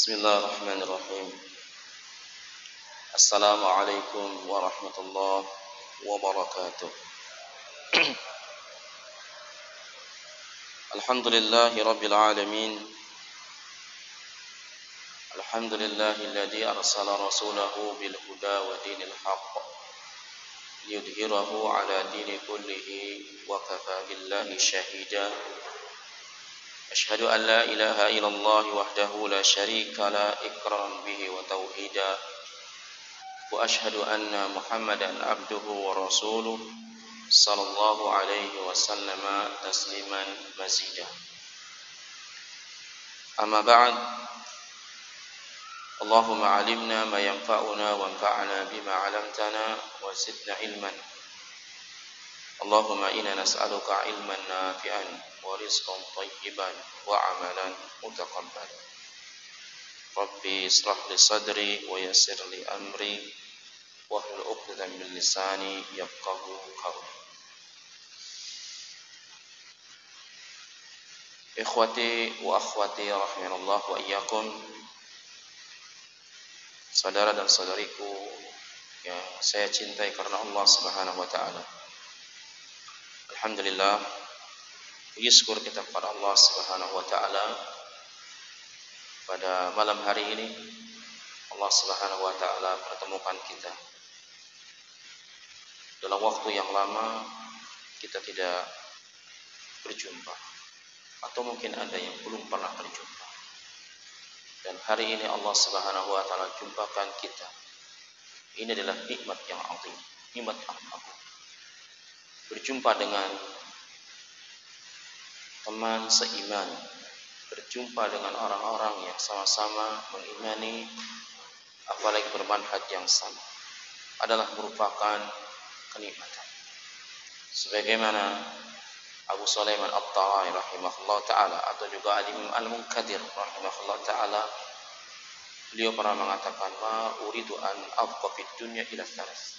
Bismillahirrahmanirrahim. Assalamualaikum warahmatullahi wabarakatuh. Alhamdulillahi rabbil alamin. Alhamdulillahilladzi arsala rasulahu bil huda wa dinil haqq liyudhhirahu ala dini kullihi wa kafa billahi shahida. Asyhadu an la ilaha illallah wahdahu la syarika la iqraran bihi wa tauhida. Wa asyhadu anna Muhammadan abduhu wa rasuluh sallallahu alaihi wasallam tasliman mazida. Amma ba'd. Allahumma alimna ma yanfa'una wanfa'na bima 'allamtana wa zidna ilman. Allahumma inna nas'aluka ilman nafi'an wa rizqan thayyiban wa 'amalan mutaqabbalan. Rabbi israh li sadri wa yassir li amri wahlul 'uqdatam min lisani yafqahu qawli. Ikhwati wa akhwati rahimanallah wa iyyakum. Saudara dan saudariku yang saya cintai karena Allah Subhanahu wa taala. Alhamdulillah, puji syukur kita kepada Allah Subhanahu wa taala. Pada malam hari ini Allah Subhanahu wa taala pertemukan kita. Dalam waktu yang lama kita tidak berjumpa, atau mungkin ada yang belum pernah berjumpa. Dan hari ini Allah Subhanahu wa taala jumpakan kita. Ini adalah nikmat yang azim, nikmat yang agung. Berjumpa dengan teman seiman, berjumpa dengan orang-orang yang sama-sama mengimani, apalagi bermanhaj yang sama, adalah merupakan kenikmatan. Sebagaimana Abu Sulaiman At-Ta'i rahimahullah ta'ala, atau juga Al-Imam Al-Munkadir rahimahullah ta'ala, beliau pernah mengatakan, ma uridu an abqa fid dunya ila thalath.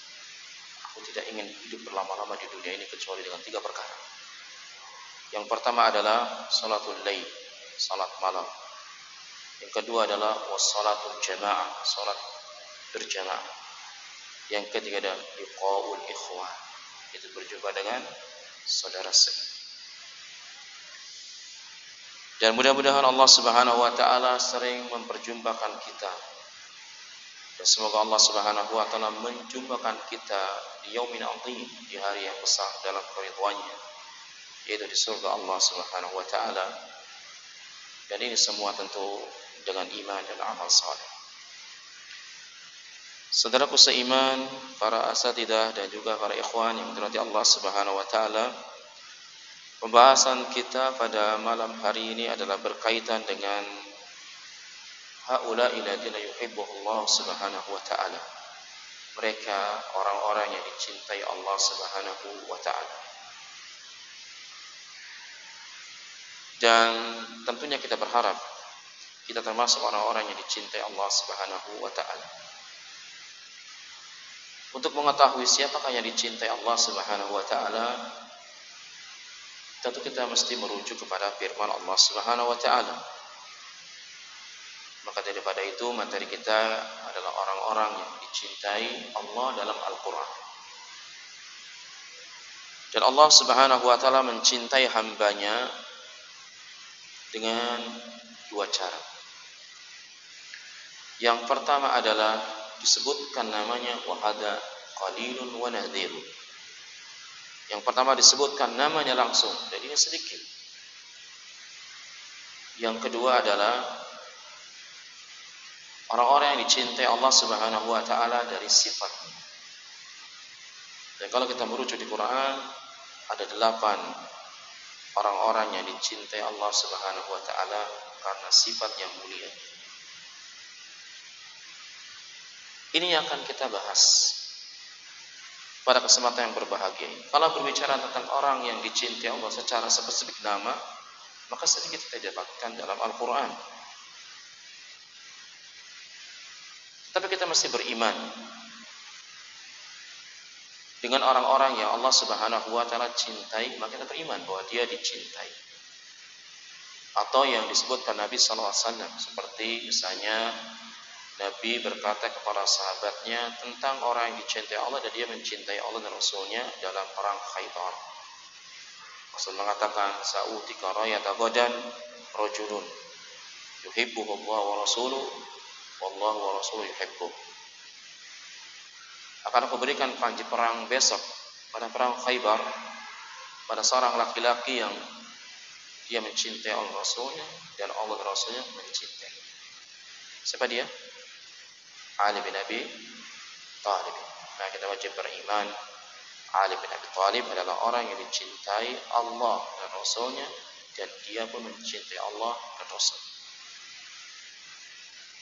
Aku tidak ingin hidup berlama-lama di dunia ini kecuali dengan 3 perkara. Yang pertama adalah salatul lail, salat malam. Yang kedua adalah wassalatul jamaah, salat berjamaah. Yang ketiga adalah liqaul ikhwan, itu berjumpa dengan saudara seiman. Dan mudah-mudahan Allah Subhanahu wa taala sering memperjumpakan kita. Dan semoga Allah Subhanahu wa taala menjumpakan kita di yaumin azim, di hari yang besar dalam keridhaannya, yaitu di surga Allah Subhanahu wa taala. Dan ini semua tentu dengan iman dan amal saleh. Saudaraku seiman, para asatidzah dan juga para ikhwan yang dirahmati Allah Subhanahu wa taala, pembahasan kita pada malam hari ini adalah berkaitan dengan haula'i alladziina yuhibbuhullah Subhanahu wa ta'ala. Mereka orang-orang yang dicintai Allah Subhanahu wa ta'ala. Dan tentunya kita berharap kita termasuk orang-orang yang dicintai Allah Subhanahu wa ta'ala. Untuk mengetahui siapakah yang dicintai Allah Subhanahu wa ta'ala, tentu kita mesti merujuk kepada firman Allah Subhanahu wa ta'ala. Maka daripada itu materi kita adalah orang-orang yang dicintai Allah dalam Al-Quran. Dan Allah Subhanahu wa ta'ala mencintai hambanya dengan 2 cara. Yang pertama adalah disebutkan namanya wahada qalilun wa nadhirun. Yang pertama disebutkan namanya langsung, dan ini sedikit. Yang kedua adalah orang-orang yang dicintai Allah Subhanahu wa taala dari sifatnya. Dan kalau kita merujuk di Quran, ada 8 orang-orang yang dicintai Allah Subhanahu wa taala karena sifat yang mulia. Ini yang akan kita bahas pada kesempatan yang berbahagia ini. Kalau berbicara tentang orang yang dicintai Allah secara spesifik nama, maka sedikit kita dapatkan dalam Al-Quran. Tapi kita mesti beriman dengan orang-orang yang Allah Subhanahu wa taala cintai, maka kita beriman bahwa dia dicintai. atau yang disebutkan Nabi SAW, seperti misalnya Nabi berkata kepada sahabatnya tentang orang yang dicintai Allah dan dia mencintai Allah dan Rasulnya dalam perang Khaybar. Rasul mengatakan, sa'utika rayata ghadan rajulun yuhibbuhu Allah wa rasuluhu wallahu wa rasuluhu yuhibbuh. Akan aku berikan panji perang besok pada perang Khaybar pada seorang laki-laki yang dia mencintai Allah Rasulnya dan Allah dan Rasulnya mencintai. Siapa dia? Ali bin Abi Thalib. Nah, kita wajib beriman Ali bin Abi Thalib adalah orang yang dicintai Allah dan Rasulnya, dan dia pun mencintai Allah dan Rasul.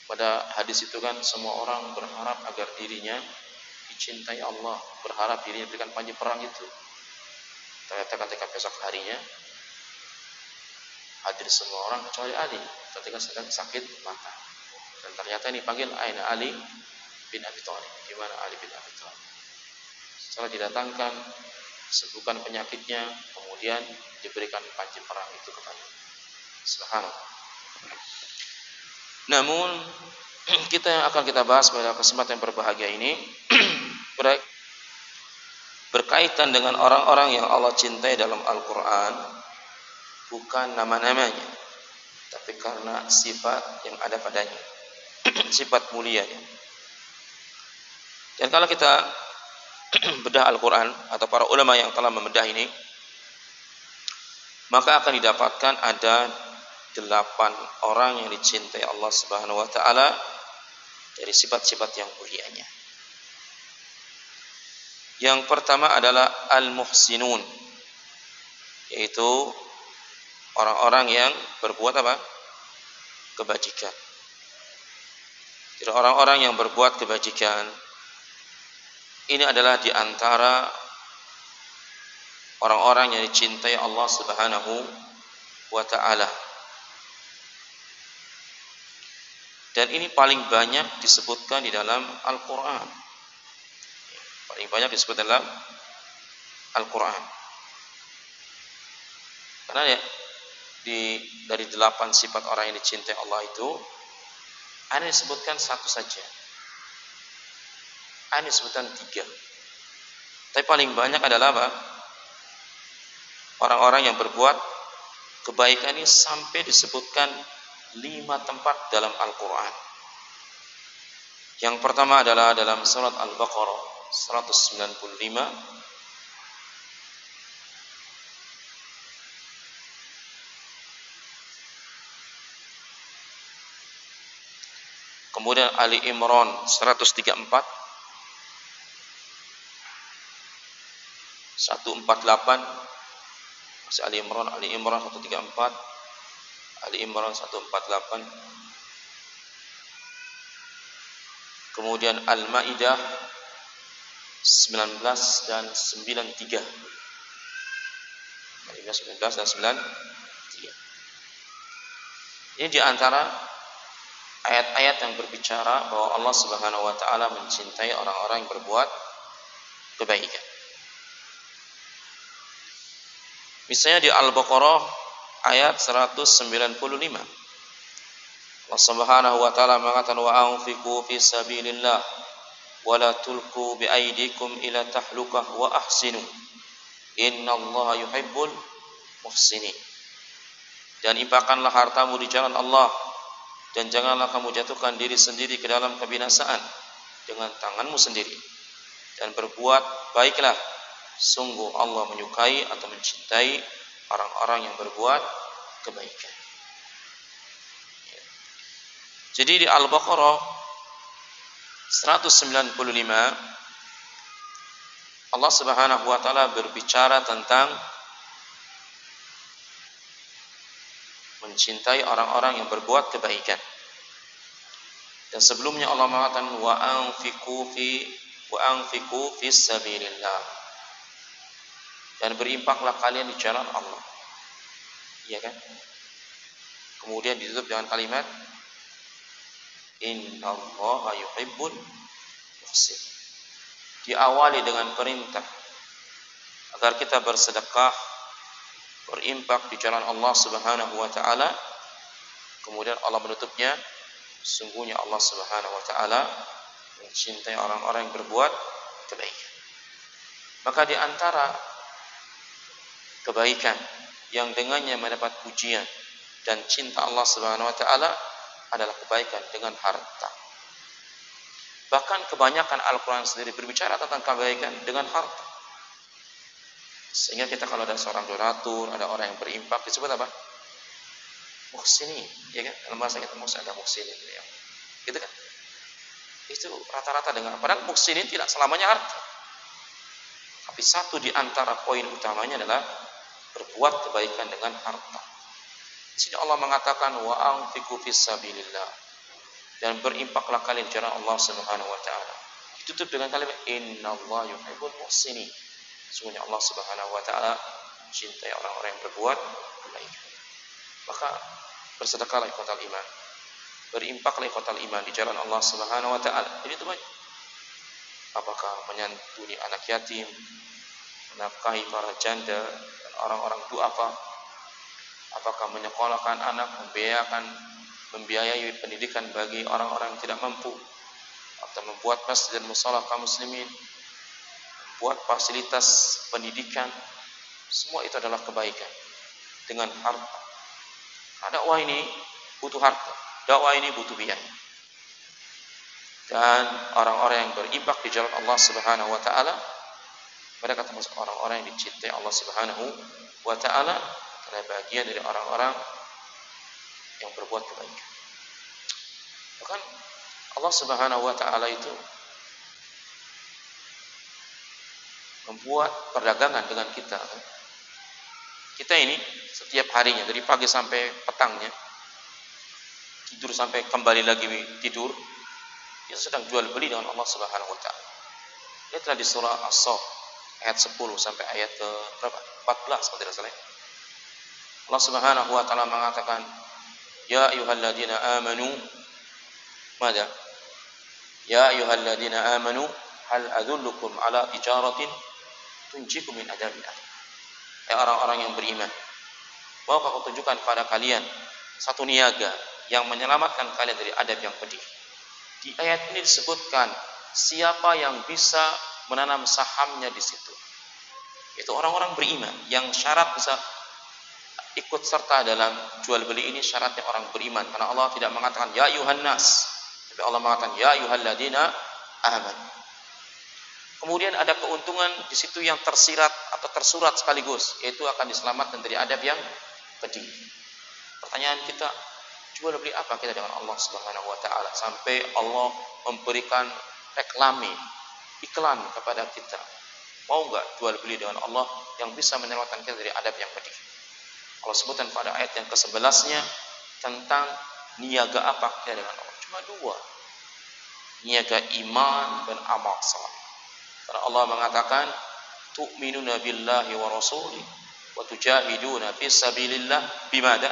Pada hadis itu kan semua orang berharap agar dirinya dicintai Allah, berharap dirinya diberikan panji perang itu. Ternyata ketika besok harinya hadir semua orang kecuali Ali ketika sedang sakit mata. Dan ternyata ini panggil aina Ali bin Abi Thalib. Gimana Ali bin Abi Thalib? Setelah didatangkan, sembuhkan penyakitnya, kemudian diberikan panji perang itu kepada. Subhanallah. Namun kita yang akan kita bahas pada kesempatan yang berbahagia ini berkaitan dengan orang-orang yang Allah cintai dalam Al-Quran, bukan nama-namanya, tapi karena sifat yang ada padanya, sifat mulianya. Dan kalau kita bedah Al-Quran atau para ulama yang telah membedah ini, maka akan didapatkan ada 8 orang yang dicintai Allah Subhanahu wa taala dari sifat-sifat yang mulianya. Yang pertama adalah al-muhsinun, yaitu orang-orang yang berbuat apa? Kebajikan. Jadi orang-orang yang berbuat kebajikan ini adalah di antara orang-orang yang dicintai Allah Subhanahu wa taala. Dan ini paling banyak disebutkan di dalam Al-Quran. Paling banyak disebut dalam Al-Quran. Karena ya, dari 8 sifat orang yang dicintai Allah itu, ada yang disebutkan 1 saja. Ada yang disebutkan 3. Tapi paling banyak adalah apa? Orang-orang yang berbuat kebaikan ini sampai disebutkan 5 tempat dalam Al-Quran. Yang pertama adalah dalam surat Al-Baqarah 195, kemudian Ali Imran 134, 148, masih Ali Imran 134, Ali Imran 148, kemudian Al-Maidah 19 dan 93. Al-Maidah 19 dan 93. Ini di antara ayat-ayat yang berbicara bahwa Allah Subhanahu wa taala mencintai orang-orang yang berbuat kebaikan. Misalnya di Al-Baqarah ayat 195. Allah Subhanahu wa taala mengatakan wa anfiqu fi sabilillah wa la tulqu bi aydikum ila tahlukah wa ahsinu innallaha yuhibbul muhsinin. Dan infakkanlah hartamu di jalan Allah dan janganlah kamu jatuhkan diri sendiri ke dalam kebinasaan dengan tanganmu sendiri, dan berbuat baiklah, sungguh Allah menyukai atau mencintai orang-orang yang berbuat kebaikan. Jadi di Al-Baqarah 195 Allah Subhanahu wa taala berbicara tentang mencintai orang-orang yang berbuat kebaikan. Dan sebelumnya Allah mengatakan wa anfiqu fi sabilillah. Dan berinfaklah kalian di jalan Allah. Iya kan? Kemudian ditutup dengan kalimat innallaha yuhibbul muhsin. Diawali dengan perintah agar kita bersedekah berinfak di jalan Allah Subhanahu wa taala, kemudian Allah menutupnya, sungguhnya Allah Subhanahu wa taala mencintai orang-orang yang berbuat kebaikan. Maka di antara kebaikan yang dengannya mendapat pujian dan cinta Allah Subhanahu wa taala adalah kebaikan dengan harta. Bahkan kebanyakan Al-Quran sendiri berbicara tentang kebaikan dengan harta. Sehingga kita kalau ada seorang donatur, ada orang yang berinfak, disebut apa? Muhsinin, ya kan? Dalam bahasa kita ada muhsinin, ya. Gitu kan? Itu rata-rata dengan, padahal muhsinin tidak selamanya harta. Tapi satu di antara poin utamanya adalah berbuat kebaikan dengan harta. Di sini Allah mengatakan wa anfiqu fis-sabilillah, dan berinfaklah kalian di jalan Allah Subhanahu wa taala. Ditutup dengan kalimat innallaha yuhibbul muhsinin. Sungguhnya Allah Subhanahu wa taala mencintai orang-orang yang berbuat kebaikan. Maka bersedekahlah ikhwatal iman. Berinfaklah ikhwatal iman di jalan Allah Subhanahu wa taala. Ini itu banyak. Apakah menyantuni anak yatim, menafkahi para janda dan orang-orang duafa, apakah menyekolahkan anak, membiayai pendidikan bagi orang-orang yang tidak mampu, atau membuat masjid dan mushola kaum muslimin, membuat fasilitas pendidikan, semua itu adalah kebaikan dengan harta. Dakwah ini butuh harta, dakwah ini butuh biaya. Dan orang-orang yang berinfak di jalan Allah Subhanahu wa taala, mereka termasuk orang-orang yang dicintai Allah Subhanahu wa taala, karena bagian dari orang-orang yang berbuat kebaikan. Bahkan Allah Subhanahu wa taala itu membuat perdagangan dengan kita. Kita ini setiap harinya dari pagi sampai petangnya, tidur sampai kembali lagi tidur, kita sedang jual beli dengan Allah Subhanahu wa taala. Lihatlah di surah As-Saff ayat 10 sampai ayat ke berapa? 14 kalau tidak salah. Allah Subhanahu wa taala mengatakan, "Ya ayyuhalladzina amanu" Mada? "Ya ayyuhalladzina amanu hal adullukum ala tijaratin tunjikum min adzabin alim." Ya orang-orang yang beriman, maukah aku tunjukkan kepada kalian satu niaga yang menyelamatkan kalian dari adab yang pedih. Di ayat ini disebutkan siapa yang bisa menanam sahamnya di situ. Itu orang-orang beriman yang syarat bisa ikut serta dalam jual beli ini, syaratnya orang beriman. Karena Allah tidak mengatakan ya ayuhan nas, tapi Allah mengatakan ya ayyuhalladzina amanu. Kemudian ada keuntungan di situ yang tersirat atau tersurat sekaligus, yaitu akan diselamatkan dari adab yang pedih. Pertanyaan kita, jual beli apa kita dengan Allah Subhanahu wa taala sampai Allah memberikan reklame, iklan kepada kita? Mau enggak jual beli dengan Allah yang bisa menyelamatkan kita dari adab yang pedih? Allah sebutkan pada ayat yang ke-11-nya tentang niaga apa kita dengan Allah. Cuma dua. Niaga iman dan amal saleh. Karena Allah mengatakan tu'minuna billahi wa rasulih wa tujahiduna fi sabilillah bimada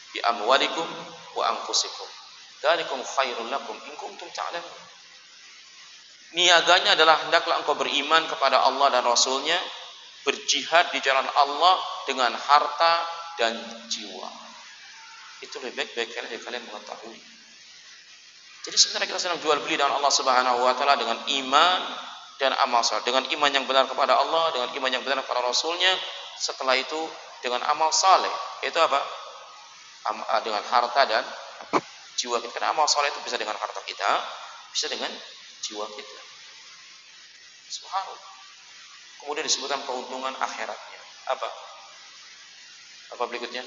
bi amwalikum wa anfusikum. Dzalikum khairul lakum in kuntum ta'lamun. Niaganya adalah hendaklah engkau beriman kepada Allah dan Rasulnya, berjihad di jalan Allah dengan harta dan jiwa. Itu lebih baik kalian mengetahui. Jadi sebenarnya kita sedang jual beli dengan Allah Subhanahu wa taala dengan iman dan amal saleh. Dengan iman yang benar kepada Allah, dengan iman yang benar kepada Rasulnya. Setelah itu dengan amal saleh. Itu apa? Dengan harta dan jiwa kita. Karena amal saleh itu bisa dengan harta kita, bisa dengan jiwa kita. Subhanallah. Kemudian disebutkan keuntungan akhiratnya. Apa? Apa berikutnya?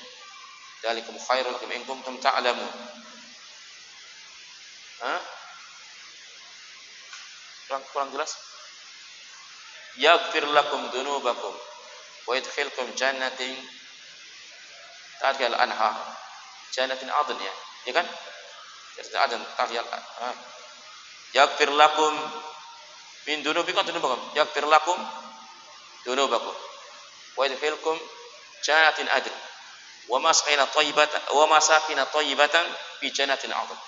Dzalikum khairul lakum in kuntum ta'lamun. Kurang jelas? Yaghfir lakum dzunubakum wa yadkhilkum jannatin tahtiha al-anhar. Jannatin 'adn ya kan? Jannatin 'adn tahtiha al-anhar. Yaghfir lakum min dzunubikum yaghfir lakum dzunubakum wa yadkhilkum jannatin 'adn wa masakin thayyibatan fi jannatin 'adn.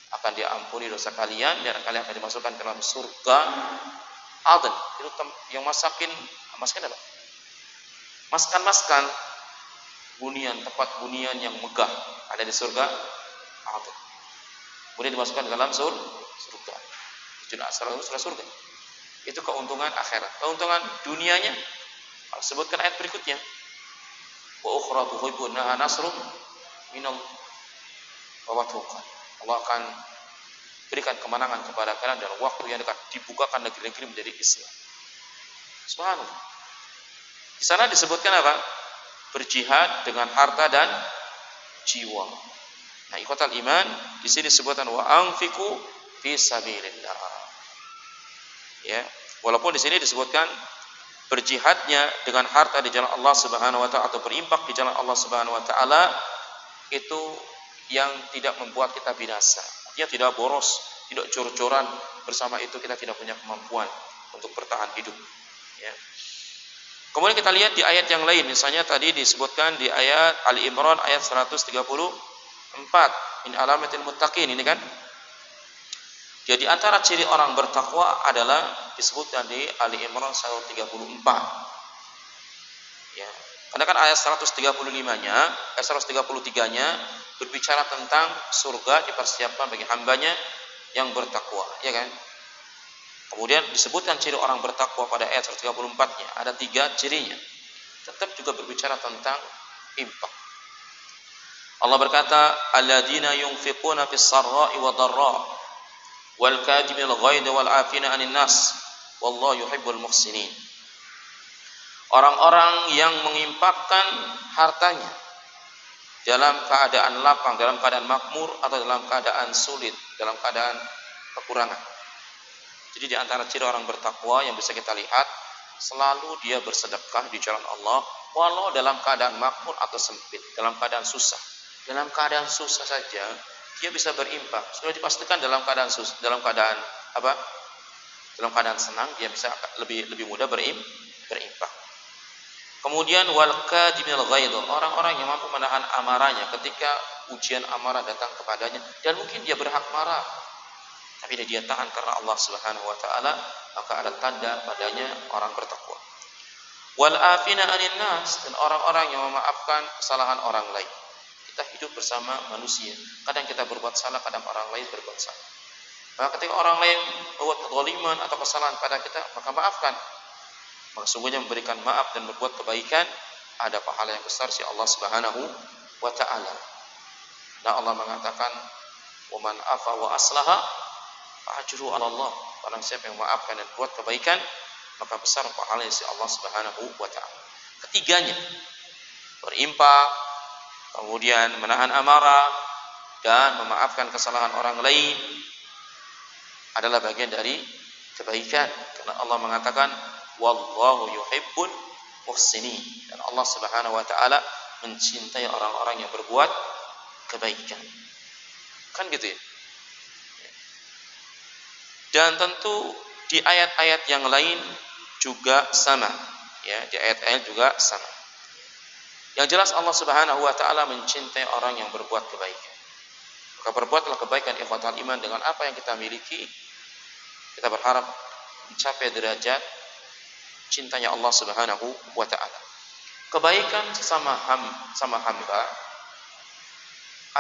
Akan diampuni dosa kalian dan kalian akan dimasukkan ke dalam surga Adn. Itu yang masakin apa? Maskan-maskan hunian, tempat hunian yang megah ada di surga. Kemudian dimasukkan ke dalam surga. Sudah surga. Itu keuntungan akhirat. Keuntungan dunianya Allah sebutkan ayat berikutnya. Wa ukhra tuhibbunaha nasrum minallah wa fathuqan. Allah akan berikan kemenangan kepada kalian dalam waktu yang dekat, dibukakan negeri-negeri menjadi Islam. Subhanallah. Di sana disebutkan apa? Berjihad dengan harta dan jiwa. Nah, ikhwatal iman, di sini disebutkan wa anfiqu fi sabilillah. Ya, walaupun di sini disebutkan berjihadnya dengan harta di jalan Allah Subhanahu wa taala atau berinfak di jalan Allah Subhanahu wa taala itu yang tidak membuat kita binasa. Dia tidak boros, tidak cor-coran, bersama itu kita tidak punya kemampuan untuk bertahan hidup. Ya. Kemudian kita lihat di ayat yang lain, misalnya tadi disebutkan di ayat Ali Imran ayat 134, in alamatil muttaqin, ini kan. Jadi antara ciri orang bertakwa adalah disebutkan di Ali Imran 134. Ya. Karena kan ayat 135-nya, ayat 133-nya berbicara tentang surga dipersiapkan bagi hambanya yang bertakwa, ya kan? Kemudian disebutkan ciri orang bertakwa pada ayat 134-nya, ada 3 cirinya. Tetap juga berbicara tentang infak. Allah berkata, alladzina yunfiquna fis sarra'i wad dharra wal kadhimil ghaidha wal 'afina 'anil nas wallahu yuhibbul muhsinin. Orang-orang yang menginfakkan hartanya dalam keadaan lapang, dalam keadaan makmur atau dalam keadaan sulit, dalam keadaan kekurangan. Jadi di antara ciri orang bertakwa yang bisa kita lihat, selalu dia bersedekah di jalan Allah walau dalam keadaan makmur atau sempit, dalam keadaan susah. Dalam keadaan susah saja dia bisa berinfak. Sudah dipastikan dalam keadaan dalam keadaan apa? Dalam keadaan senang dia bisa lebih mudah berinfak. Kemudian wal kadhimil ghaidh, orang-orang yang mampu menahan amarahnya ketika ujian amarah datang kepadanya dan mungkin dia berhak marah, tapi dia tahan karena Allah Subhanahu wa taala, maka ada tanda padanya orang bertakwa. Wal afina 'anil nas, dan orang-orang yang memaafkan kesalahan orang lain. Kita hidup bersama manusia. Kadang kita berbuat salah, kadang orang lain berbuat salah. Maka ketika orang lain membuat kezaliman atau kesalahan pada kita, maka maafkan. Maka sungguhnya memberikan maaf dan berbuat kebaikan ada pahala yang besar si Allah Subhanahu wa taala. Nah, Allah mengatakan, "Wa man afa wa aslaha ajru 'ala Allah." Barang siapa yang memaafkan dan buat kebaikan, maka besar pahalanya si Allah Subhanahu wa taala. Ketiganya, berinfak, kemudian menahan amarah dan memaafkan kesalahan orang lain adalah bagian dari kebaikan. Karena Allah mengatakan, "Wallahu yuhibbul muhsinin." Dan Allah Subhanahu wa taala mencintai orang-orang yang berbuat kebaikan. Kan gitu ya? Dan tentu di ayat-ayat yang lain juga sama, ya, di ayat-ayat juga sama. Yang jelas Allah Subhanahu wa taala mencintai orang yang berbuat kebaikan. Maka berbuatlah kebaikan ikhwatal iman dengan apa yang kita miliki. Kita berharap mencapai derajat cintanya Allah Subhanahu wa taala. Kebaikan sama hamba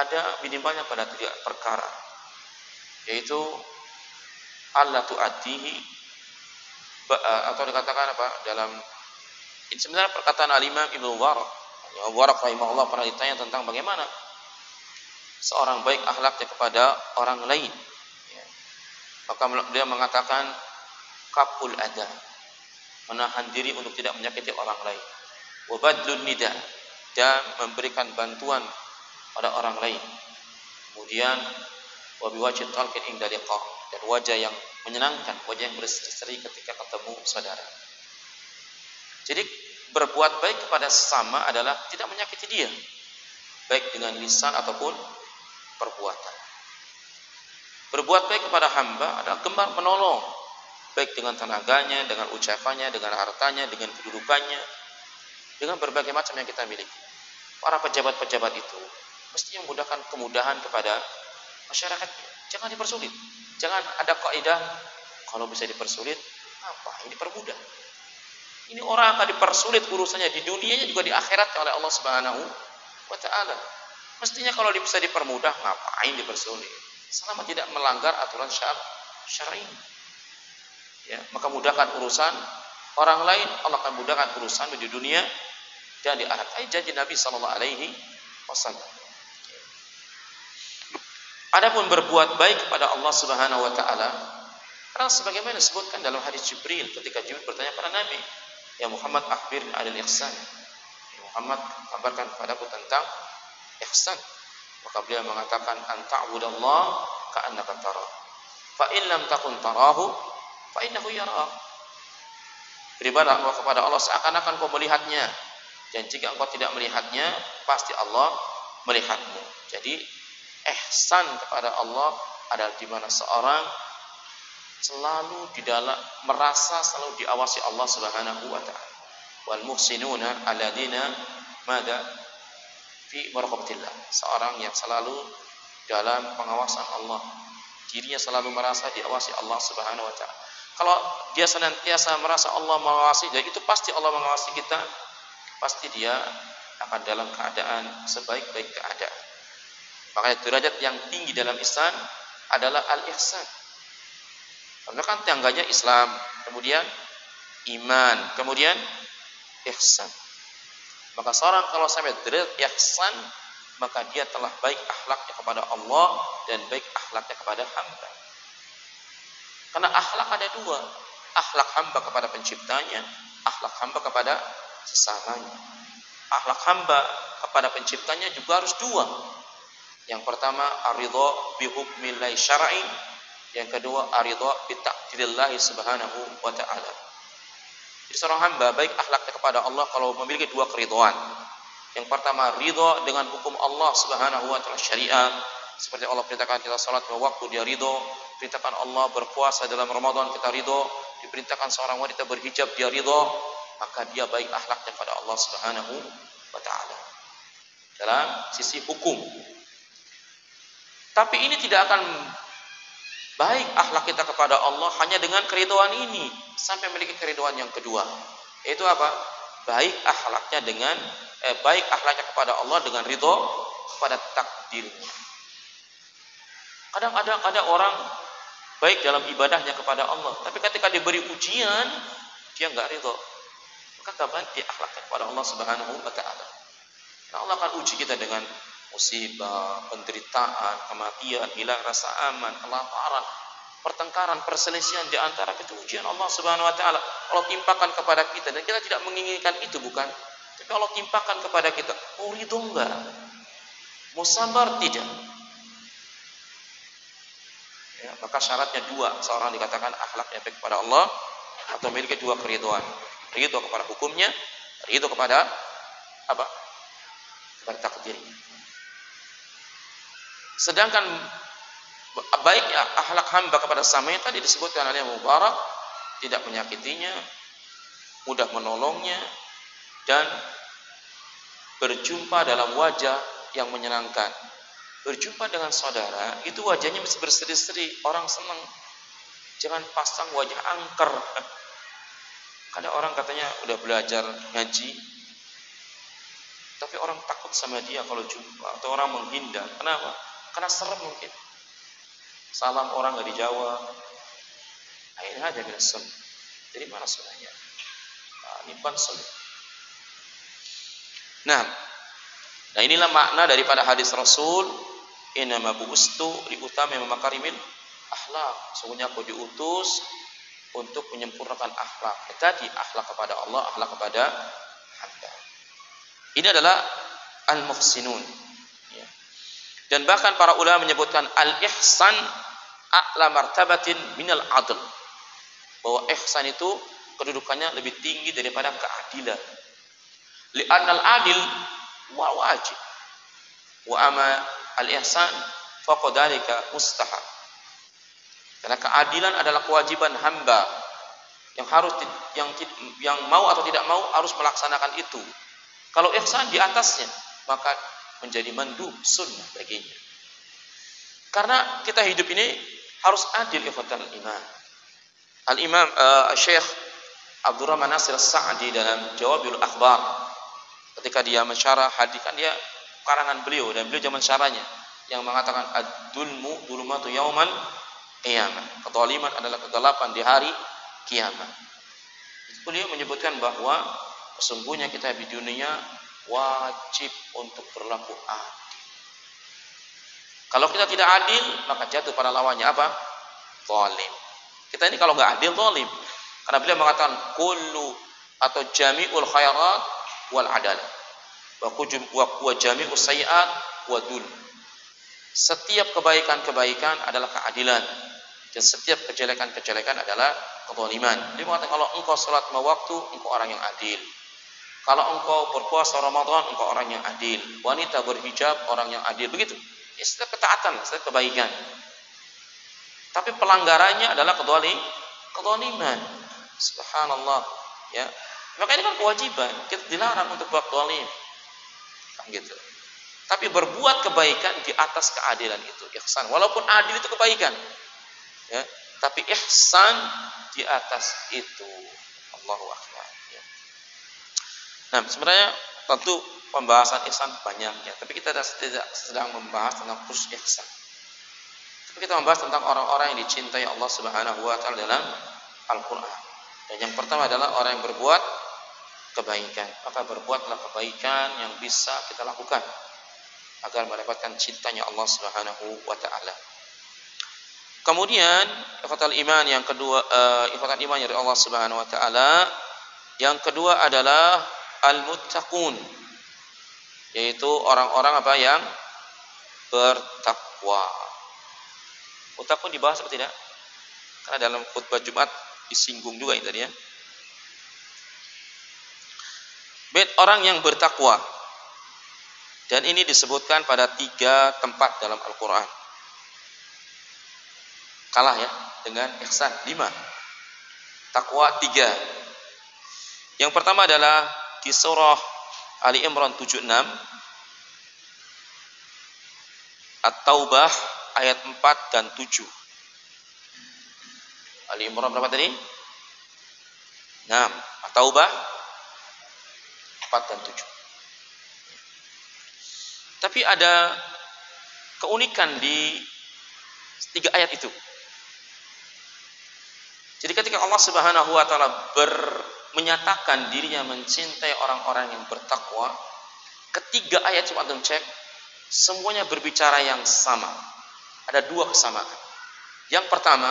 ada minimalnya pada 3 perkara. Yaitu Allah tu'addihi, atau dikatakan apa dalam sebenarnya perkataan Al-Imam Ibnu Mubarak rahimahullah pernah ditanya tentang bagaimana seorang baik akhlaknya kepada orang lain, ya. Maka dia mengatakan kaful adha, menahan diri untuk tidak menyakiti orang lain, wa badlun nida, dan memberikan bantuan pada orang lain, kemudian wa biwajhi talqin inda liqa, dan wajah yang menyenangkan, wajah yang berseri ketika ketemu saudara. Jadi berbuat baik kepada sesama adalah tidak menyakiti dia, baik dengan lisan ataupun perbuatan. Berbuat baik kepada hamba adalah gemar menolong, baik dengan tenaganya, dengan ucapannya, dengan hartanya, dengan kedudukannya, dengan berbagai macam yang kita miliki. Para pejabat-pejabat itu mesti memudahkan kemudahan kepada masyarakatnya. Jangan dipersulit. Jangan ada kaidah kalau bisa dipersulit, apa? Ini dipermudah. Ini orang akan dipersulit urusannya di dunianya juga di akhirat oleh Allah Subhanahu wa taala. Mestinya kalau bisa dipermudah, ngapain dipersulit? Selama tidak melanggar aturan syar'i. Ya, maka mudahkan urusan orang lain, Allah akan mudahkan urusan di dunia dan di akhirat. Ini janji Nabi sallallahu alaihi wasallam. Adapun berbuat baik kepada Allah Subhanahu wa taala, karena sebagaimana disebutkan dalam hadis Jibril ketika Jibril bertanya kepada Nabi, "Ya Muhammad, akhbirni 'anil ihsan." Ya Muhammad, kabarkan kepadaku tentang ihsan. Maka beliau mengatakan, "An ta'budallah ka'annaka tarah. Fa in lam takun tarahu, fa innahu yarak." Beribadah kepada Allah seakan-akan kau melihatnya, dan jika engkau tidak melihatnya, pasti Allah melihatmu. Jadi ihsan kepada Allah adalah di mana seorang selalu di dalam merasa selalu diawasi Allah Subhanahu wa taala. Wal muhsinuna alladzina madza fi muraqabatillah. Seorang yang selalu dalam pengawasan Allah, dirinya selalu merasa diawasi Allah Subhanahu wa taala. Kalau dia senantiasa merasa Allah mengawasi, jadi itu pasti Allah mengawasi kita. Pasti dia akan dalam keadaan sebaik-baik keadaan. Makanya derajat yang tinggi dalam ihsan adalah al-ihsan. Karena kan tangganya Islam, kemudian iman, kemudian ihsan. Maka seorang kalau sampai derajat ihsan, maka dia telah baik akhlaknya kepada Allah dan baik akhlaknya kepada hamba. Karena akhlak ada dua, akhlak hamba kepada penciptanya, akhlak hamba kepada sesamanya. Akhlak hamba kepada penciptanya juga harus dua. Yang pertama aridha bi hukmillahi syar'i, yang kedua aridha bi taqdirillahi subhanahu wa ta'ala. Jadi seorang hamba baik akhlaknya kepada Allah kalau memiliki dua keridhaan. Yang pertama ridha dengan hukum Allah Subhanahu wa taala syariat, seperti Allah perintahkan kita salat pada waktu, dia ridha. Perintahkan Allah berpuasa dalam Ramadan, kita ridha. Diperintahkan seorang wanita berhijab, dia ridha. Maka dia baik akhlaknya pada Allah Subhanahu wa taala dalam sisi hukum. Tapi ini tidak akan baik akhlak kita kepada Allah hanya dengan keridhaan ini, sampai memiliki keridhaan yang kedua, yaitu apa? Baik akhlaknya dengan baik akhlaknya kepada Allah dengan ridho kepada takdirnya. Kadang-kadang ada orang baik dalam ibadahnya kepada Allah, tapi ketika diberi ujian dia enggak ridho, maka enggak baik dia akhlaknya kepada Allah Subhanahu wa taala. Nah, Allah akan uji kita dengan musibah, penderitaan, kematian, hilang rasa aman, kelaparan, pertengkaran, perselisihan di antara kita, ujian Allah Subhanahu wa taala. Allah timpakan kepada kita dan kita tidak menginginkan itu, bukan? Tapi Allah timpakan kepada kita. Mau ridho enggak? Mau sabar tidak? Ya, maka syaratnya dua, seorang dikatakan akhlaknya baik kepada Allah atau memiliki dua keridhaan. Ridho kepada hukumnya, ridho kepada apa? Kepada takdirnya. Sedangkan baiknya akhlak hamba kepada samanya tadi disebutkan oleh Mubarak, tidak menyakitinya, mudah menolongnya, dan berjumpa dalam wajah yang menyenangkan. Berjumpa dengan saudara itu wajahnya mesti berseri-seri, orang senang. Jangan pasang wajah angker. Ada orang katanya udah belajar ngaji, tapi orang takut sama dia kalau jumpa, atau orang menghindar. Kenapa? Karena serem mungkin. Salam orang nggak dijawab. Akhirnya ada bila sunnah. Jadi mana sunnahnya? Nah, ini bukan sunnah. Nah inilah makna daripada hadis Rasul, innama bu'ustu liutami makarimil akhlak. Sesungguhnya aku diutus untuk menyempurnakan akhlak. Tadi akhlak kepada Allah, akhlak kepada hamba. Ini adalah al-muhsinun. Ya. Dan bahkan para ulama menyebutkan al-ihsan a'la martabatin minal adl. Bahwa ihsan itu kedudukannya lebih tinggi daripada keadilan. Li'annal adil wa wajib. Wa ama al-ihsan faqadalika mustahab. Karena keadilan adalah kewajiban hamba yang harus yang mau atau tidak mau harus melaksanakan itu. Kalau ihsan di atasnya, maka menjadi mandub sunnah baginya. Karena kita hidup ini harus adil ikhwatal iman. Al-Imam Syekh Abdurrahman Nasir As-Sa'di dalam Jawabul Akhbar, ketika dia mensyarah hadis, kan dia karangan beliau dan beliau zaman syarahnya yang mengatakan ad-dulmu dulumatu yauman qiyamah. Kezaliman adalah kegelapan di hari kiamat. Beliau menyebutkan bahwa sesungguhnya kita di dunia wajib untuk berlaku adil. Kalau kita tidak adil, maka jatuh pada lawannya apa? Zalim. Kita ini kalau nggak adil, zalim. Karena beliau mengatakan kullu atau jami'ul khairat wal adalah wa jami'us sayiat wa dul. Setiap kebaikan-kebaikan adalah keadilan dan setiap kejelekan-kejelekan adalah kezaliman. Dia mengatakan kalau engkau salat lima waktu, engkau orang yang adil. Kalau engkau berpuasa Ramadan, engkau orang yang adil. Wanita berhijab, orang yang adil. Begitu. Ya, setiap ketaatan, setiap kebaikan. Tapi pelanggarannya adalah kezaliman. Subhanallah. Ya. Maka ini kan kewajiban. Kita dilarang untuk berbuat zalim. Gitu. Tapi berbuat kebaikan di atas keadilan itu ihsan. Walaupun adil itu kebaikan. Ya. Tapi ihsan di atas itu. Allahu akbar. Ya. Nah, sebenarnya tentu pembahasan ihsan banyak ya, tapi kita tidak sedang membahas tentang khusus ihsan. Tapi kita membahas tentang orang-orang yang dicintai Allah Subhanahu wa taala dalam Al-Qur'an. Dan yang pertama adalah orang yang berbuat kebaikan. Maka berbuatlah kebaikan yang bisa kita lakukan agar mendapatkan cintanya Allah Subhanahu wa taala. Kemudian ikhwatal iman yang kedua, ikhwatal iman dari Allah Subhanahu wa taala, yang kedua adalah al-muttaqun, yaitu orang-orang apa yang bertakwa. Muttaqun dibahas atau tidak? Karena dalam khutbah Jumat disinggung juga ini tadi ya. Bait orang yang bertakwa. Dan ini disebutkan pada 3 tempat dalam Al-Quran. Kalah ya dengan ihsan 5. Takwa 3. Yang pertama adalah di surah Ali Imran 76, At-Taubah ayat 4 dan 7. Ali Imran berapa tadi? 6. At-Taubah 4 dan 7. Tapi ada keunikan di 3 ayat itu. Jadi ketika Allah Subhanahu wa taala menyatakan dirinya mencintai orang-orang yang bertakwa, ketiga ayat coba antum cek, semuanya berbicara yang sama. Ada 2 kesamaan. Yang pertama,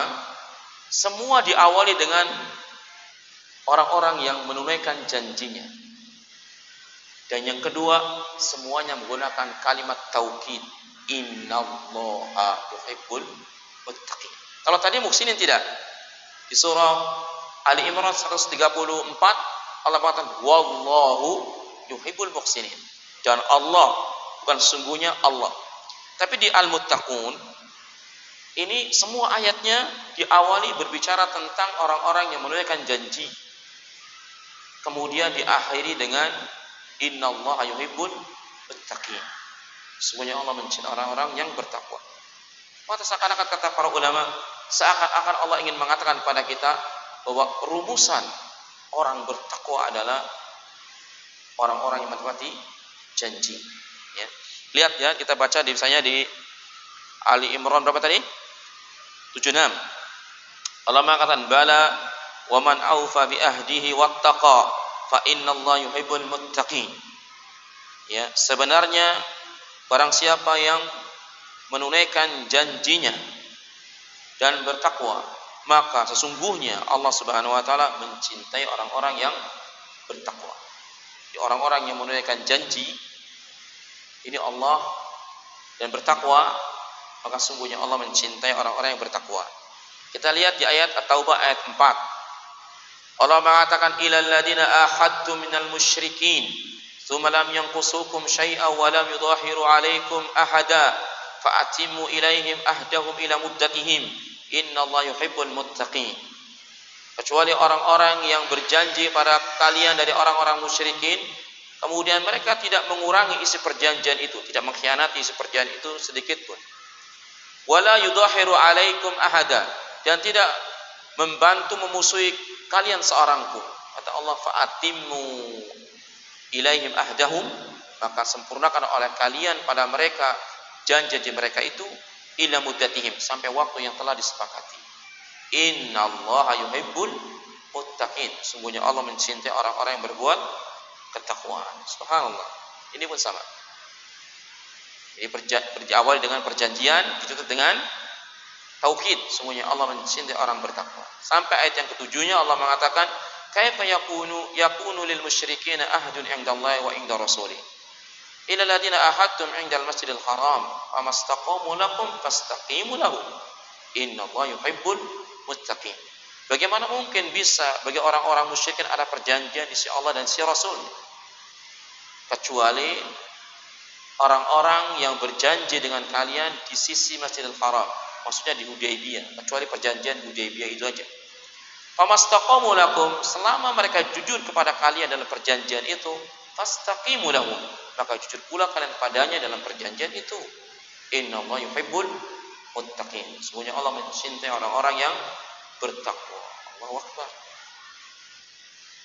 semua diawali dengan orang-orang yang menunaikan janjinya. Dan yang kedua, semuanya menggunakan kalimat taukid. Innallaha yuhibbul muttaqin. Kalau tadi muhsinin tidak. Di surah Ali Imran 134 Allah mengatakan wallahu yuhibbul muhsinin. Dan Allah, bukan sungguhnya Allah. Tapi di Al-Muttaqun ini semua ayatnya diawali berbicara tentang orang-orang yang menunaikan janji. Kemudian diakhiri dengan innallaha yuhibbul muttaqin. Sesungguhnya Allah mencintai orang-orang yang bertakwa. Maka seakan-akan kata para ulama, seakan-akan Allah ingin mengatakan kepada kita bahwa rumusan orang bertakwa adalah orang-orang yang menepati janji. Ya. Lihat ya, kita baca misalnya di Ali Imran berapa tadi? 76. Allah mengatakan bala wa man aufa bi ahdihi wattaqa fa innallaha yuhibbul muttaqin. Ya, sebenarnya barang siapa yang menunaikan janjinya dan bertakwa, maka sesungguhnya Allah Subhanahu wa taala mencintai orang-orang yang bertakwa. Jadi orang-orang yang menunaikan janji ini Allah dan bertakwa, maka sungguhnya Allah mencintai orang-orang yang bertakwa. Kita lihat di ayat At-Taubah ayat 4. Allah mengatakan ilal ladina ahadtum minal musyrikin tsumma lam yanqusukum syai'a wa lam yudahiru 'alaikum ahada fa'atimu ilaihim ahdahum ila muddatihim innallaha yuhibbul muttaqin. Kecuali orang-orang yang berjanji pada kalian dari orang-orang musyrikin, kemudian mereka tidak mengurangi isi perjanjian itu, tidak mengkhianati isi perjanjian itu sedikit pun. Wala yudahiru 'alaikum ahada, dan tidak membantu memusuhi kalian seorang pun. Kata Allah, fa'atimmu ilaihim ahdahum, maka sempurnakan oleh kalian pada mereka janji mereka itu ila muddatihim, sampai waktu yang telah disepakati. Innallaha yuhibbul muttaqin, sungguhnya Allah mencintai orang-orang yang berbuat ketakwaan. Subhanallah. Ini pun sama. Jadi berawal dengan perjanjian, ditutup dengan tauhid. Sungguhnya Allah mencintai orang bertakwa. Sampai ayat yang ketujuhnya Allah mengatakan, kaifa yakunu lil musyrikina ahdun 'indallahi wa 'inda rasulih ila alladziina ahadtum 'indal masjidil haram famastaqamu lakum fastaqimu lahum innallaha yuhibbul muttaqin. Bagaimana mungkin bisa bagi orang-orang musyrikin ada perjanjian di sisi Allah dan sisi Rasul, kecuali orang-orang yang berjanji dengan kalian di sisi Masjidil Haram, maksudnya di Hudaybiyah, kecuali perjanjian Hudaybiyah itu aja. Famastaqamu lakum, selama mereka jujur kepada kalian dalam perjanjian itu, fastaqimu lahum, maka jujur pula kalian padanya dalam perjanjian itu. Innallaha yuhibbul muttaqin, sesungguhnya Allah mencintai orang-orang yang bertakwa. Allahu Akbar.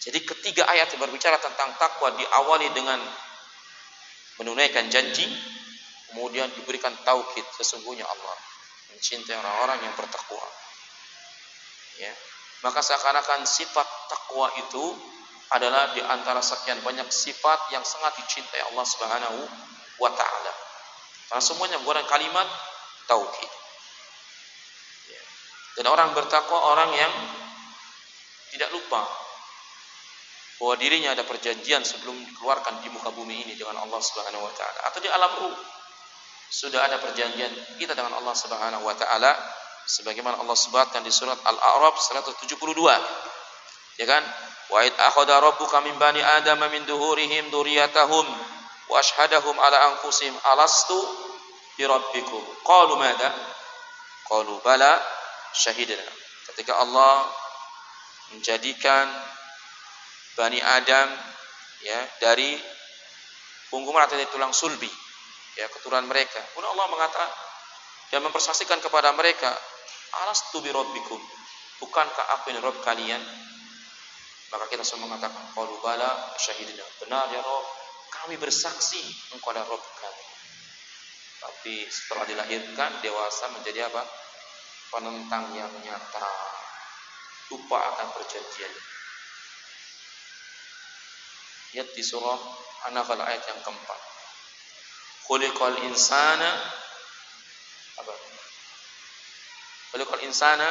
Jadi ketiga ayat yang berbicara tentang takwa diawali dengan menunaikan janji, kemudian diberikan tauhid, sesungguhnya Allah mencintai orang-orang yang bertakwa. Ya. Maka seakan-akan sifat takwa itu adalah di antara sekian banyak sifat yang sangat dicintai Allah Subhanahu wa taala. Karena semuanya menggunakan kalimat tauhid. Ya. Dan orang bertakwa orang yang tidak lupa bahwa dirinya ada perjanjian sebelum dikeluarkan di muka bumi ini dengan Allah Subhanahu wa taala, atau di alam ruh sudah ada perjanjian kita dengan Allah Subhanahu wa taala, sebagaimana Allah sebutkan di surat Al-A'raf 172. Ya kan? Wa id akhadha rabbuka min bani adama min duhurihim dzurriyyatahum wa ashhadahum ala anfusihim alastu bi rabbikum qalu madza qalu bala syahidna. Ketika Allah menjadikan Bani Adam ya dari punggungan atau dari tulang sulbi, ya keturunan mereka. Kemudian Allah mengatakan dan mempersaksikan kepada mereka, alastu bi rabbikum, bukankah aku ini Rabb kalian? Maka kita semua mengatakan, qalu bala syahidna, benar ya Rabb, kami bersaksi engkau adalah Rabb kami. Tapi setelah dilahirkan dewasa menjadi apa? Penentang yang nyata, lupa akan perjanjian. Lihat di surah An-Nahl ayat yang keempat. Khuliqal insana apa? Khuliqal insana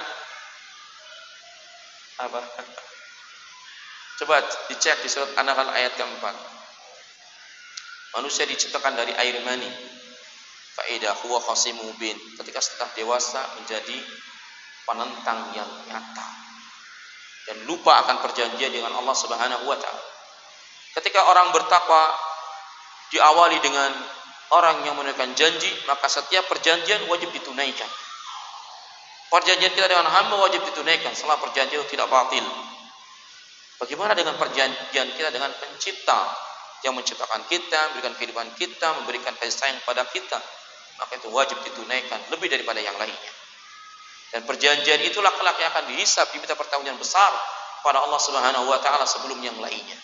apa? Coba dicek di surat An-Nahl ayat keempat. Manusia diciptakan dari air mani. Fa idza huwa khasimun mubin. Ketika setelah dewasa menjadi penentang yang nyata dan lupa akan perjanjian dengan Allah Subhanahu wa taala. Ketika orang bertakwa diawali dengan orang yang menunaikan janji, maka setiap perjanjian wajib ditunaikan. Perjanjian kita dengan hamba wajib ditunaikan, setelah perjanjian itu tidak batil. Bagaimana dengan perjanjian kita dengan pencipta yang menciptakan kita, memberikan kehidupan kita, memberikan kasih sayang pada kita? Maka itu wajib ditunaikan lebih daripada yang lainnya. Dan perjanjian itulah kelak yang akan dihisab, diminta pertanggungjawaban besar pada Allah Subhanahu wa taala sebelum yang lainnya.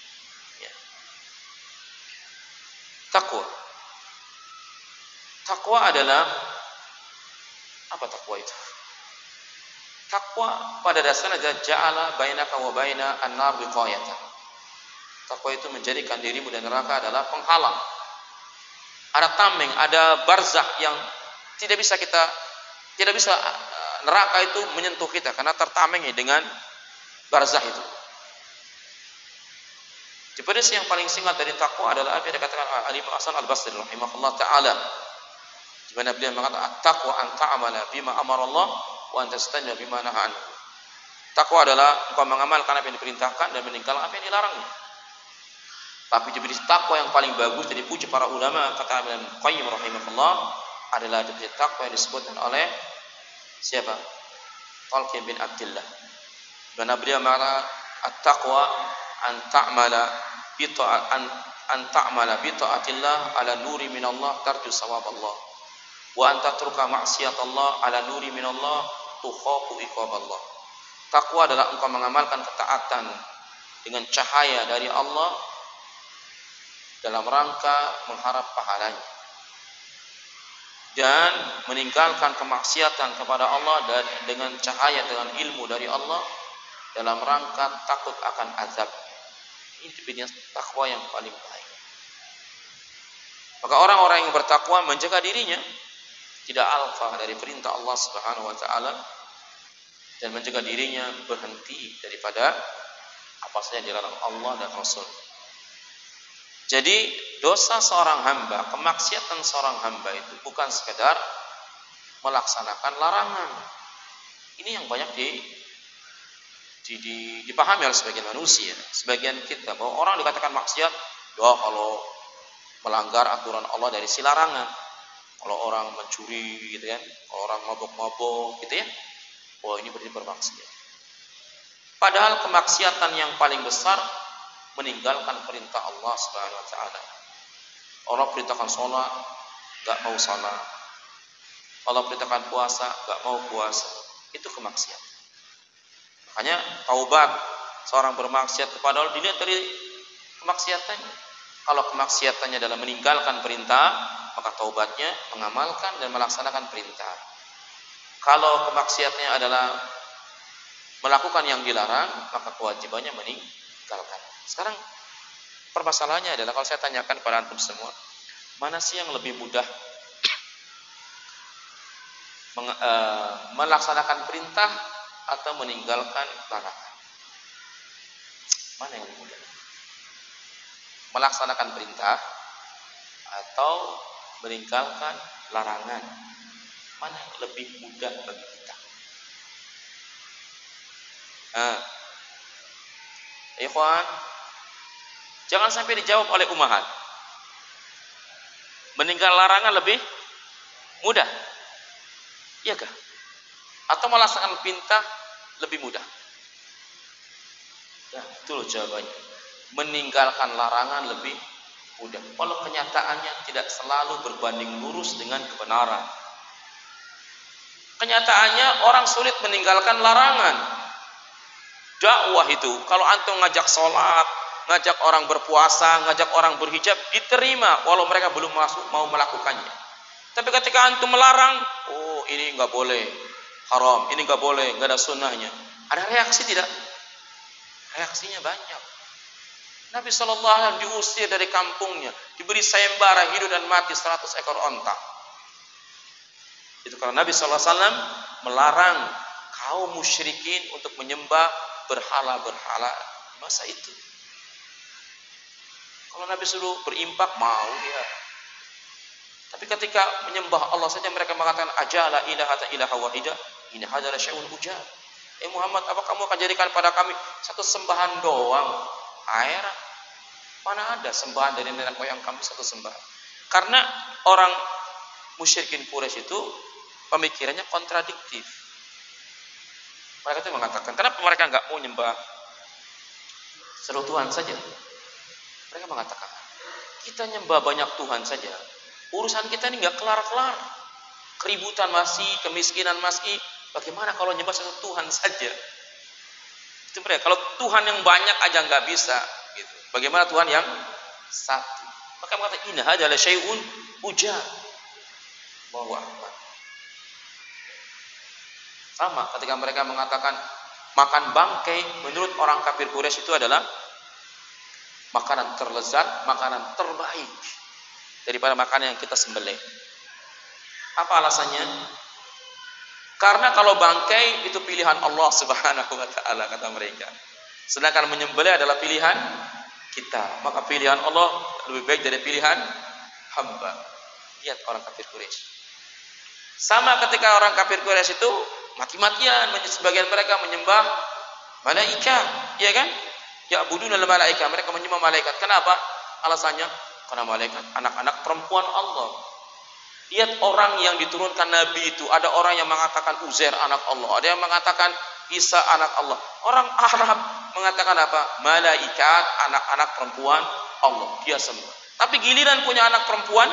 Ya. Takwa adalah apa takwa itu? Takwa pada dasarnya adalah ja'ala bainaka wa baina an-nar wiqayatan. Takwa itu menjadikan dirimu dan neraka adalah penghalang. Ada tameng, ada barzakh yang tidak bisa neraka itu menyentuh kita karena tertamengi dengan barzakh itu. Definisi yang paling singkat dari takwa adalah apa yang dikatakan Al-Imam Hasan Al-Basri rahimahullah taala, di mana beliau mengatakan at-taqwa an ta'amala bima amara Allah wa an tastanna bima nahaa anhu. Takwa adalah engkau mengamalkan apa yang diperintahkan dan meninggalkan apa yang dilarangnya. Tapi definisi takwa yang paling bagus dari puji para ulama, kata Ibnu Qayyim rahimahullah, adalah definisi takwa yang disebutkan oleh siapa? Talqin bin Abdullah. Dan beliau mengatakan at-taqwa an ta'mala bi ta'atillah ala nuri minallah tarju sawaballah wa an tatruka ma'siyatallah ala nuri minallah tukhafu iqaballah. Takwa adalah engkau mengamalkan ketaatan dengan cahaya dari Allah dalam rangka mengharap pahalanya, dan meninggalkan kemaksiatan kepada Allah dan dengan cahaya, dengan ilmu dari Allah dalam rangka takut akan azab. Ini definisi takwa yang paling baik. Maka orang-orang yang bertakwa menjaga dirinya tidak alfa dari perintah Allah Subhanahu wa taala, dan menjaga dirinya berhenti daripada apa saja yang dilarang Allah dan Rasul. Jadi dosa seorang hamba, kemaksiatan seorang hamba itu bukan sekedar melaksanakan larangan. Ini yang banyak dipahami oleh sebagian manusia, sebagian kita, bahwa orang dikatakan maksiat, kalau melanggar aturan Allah dari si larangan. Kalau orang mencuri gitu kan, kalau orang mabuk-mabuk gitu ya, ini berarti bermaksiat. Padahal kemaksiatan yang paling besar meninggalkan perintah Allah Subhanahu wa taala. Allah perintahkan salat, enggak mau salat. Allah perintahkan puasa, enggak mau puasa. Itu kemaksiatan. Makanya taubat seorang bermaksiat kepada Allah dilihat dari kemaksiatannya. Kalau kemaksiatannya dalam meninggalkan perintah, maka taubatnya mengamalkan dan melaksanakan perintah. Kalau kemaksiatannya adalah melakukan yang dilarang, maka kewajibannya meninggalkan. Sekarang permasalahannya adalah, kalau saya tanyakan kepada antum semua, mana sih yang lebih mudah melaksanakan perintah atau meninggalkan larangan? Mana yang lebih mudah? Melaksanakan perintah atau meninggalkan larangan? Mana yang lebih mudah bagi kita? Ikhwan, jangan sampai dijawab oleh ummahat. Meninggal larangan lebih mudah, iya kah? Atau melaksanakan perintah lebih mudah? Ya, itu loh jawabannya. Meninggalkan larangan lebih mudah. Walau kenyataannya tidak selalu berbanding lurus dengan kebenaran. Kenyataannya orang sulit meninggalkan larangan. Dakwah itu, kalau antum ngajak sholat, ngajak orang berpuasa, ngajak orang berhijab, diterima walau mereka belum mau melakukannya. Tapi ketika antum melarang, ini nggak boleh, haram, ini nggak boleh, nggak ada sunnahnya, ada reaksi tidak? Reaksinya banyak. Nabi SAW diusir dari kampungnya, diberi sayembara hidup dan mati 100 ekor onta. Itu karena Nabi SAW melarang kaum musyrikin untuk menyembah berhala-berhala masa itu. Kalau Nabi suruh berimpak, mau dia. Tapi ketika menyembah Allah saja mereka mengatakan ajala ilaha ilaha wahida, ini hadalah syai'un ujab. Muhammad, apa kamu akan jadikan pada kami satu sembahan doang? Air, mana ada sembahan dari nenek moyang kami satu sembahan? Karena orang musyrikin Quraisy itu pemikirannya kontradiktif. Mereka itu mengatakan, kenapa mereka enggak mau nyembah satu Tuhan saja? Mereka mengatakan, kita nyembah banyak Tuhan saja, urusan kita ini enggak kelar-kelar. Keributan masih, kemiskinan masih. Bagaimana kalau nyembah satu Tuhan saja? Itu mereka. Kalau Tuhan yang banyak aja enggak bisa, gitu. Bagaimana Tuhan yang satu? Maka mengatakan, inna hadalah syai'un ujab. Allahu akbar. Sama ketika mereka mengatakan makan bangkai, menurut orang kafir Quraisy itu adalah makanan terlezat, makanan terbaik daripada makanan yang kita sembelih. Apa alasannya? Karena kalau bangkai itu pilihan Allah Subhanahu wa taala, kata mereka. Sedangkan menyembelih adalah pilihan kita. Maka pilihan Allah lebih baik dari pilihan hamba. Lihat orang kafir Quraisy. Sama ketika orang kafir Quraisy itu mati-matian, sebagian mereka menyembah malaikat, ya kan? Ya budunal malaikat, mereka menyembah malaikat. Kenapa? Alasannya karena malaikat anak-anak perempuan Allah. Lihat orang yang diturunkan Nabi itu, ada orang yang mengatakan Uzair anak Allah, ada yang mengatakan Isa anak Allah. Orang Arab mengatakan apa? Malaikat anak-anak perempuan Allah, dia sembah. Tapi giliran punya anak perempuan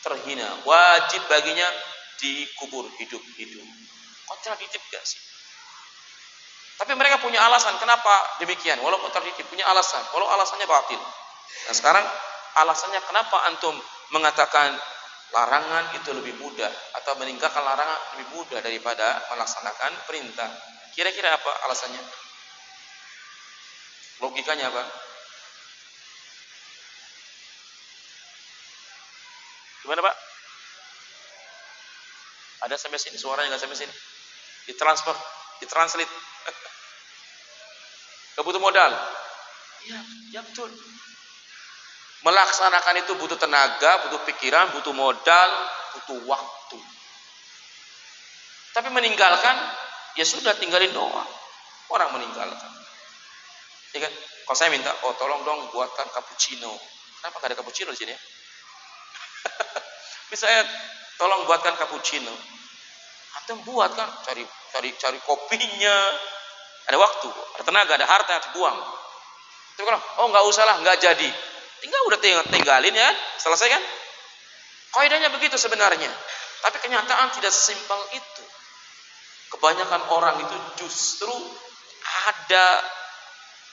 terhina, wajib baginya dikubur hidup-hidup. Kontradiktif gak sih? Tapi mereka punya alasan kenapa demikian, walaupun terdidik punya alasan, walau alasannya batil. Nah sekarang alasannya kenapa antum mengatakan larangan itu lebih mudah atau meninggalkan larangan lebih mudah daripada melaksanakan perintah? Kira-kira apa alasannya? Logikanya apa? Gimana Pak? Ada sampai sini suaranya nggak sampai sini? Ditransfer, ditranslate. Kebutuh modal. Ya, ya betul. Melaksanakan itu butuh tenaga, butuh pikiran, butuh modal, butuh waktu. Tapi meninggalkan, ya sudah tinggalin doang. Orang meninggalkan. Ya kan? Kalau saya minta, oh tolong dong buatkan cappuccino. Kenapa gak ada cappuccino di sini? Misalnya, tolong buatkan cappuccino. Antum buat kan, cari kopinya. Ada waktu, ada tenaga, ada harta yang dibuang. Tapi kalau, oh nggak usah lah, nggak jadi. Tinggalin ya, selesai kan? Kaidahnya begitu sebenarnya. Tapi kenyataan tidak sesimpel itu. Kebanyakan orang itu justru ada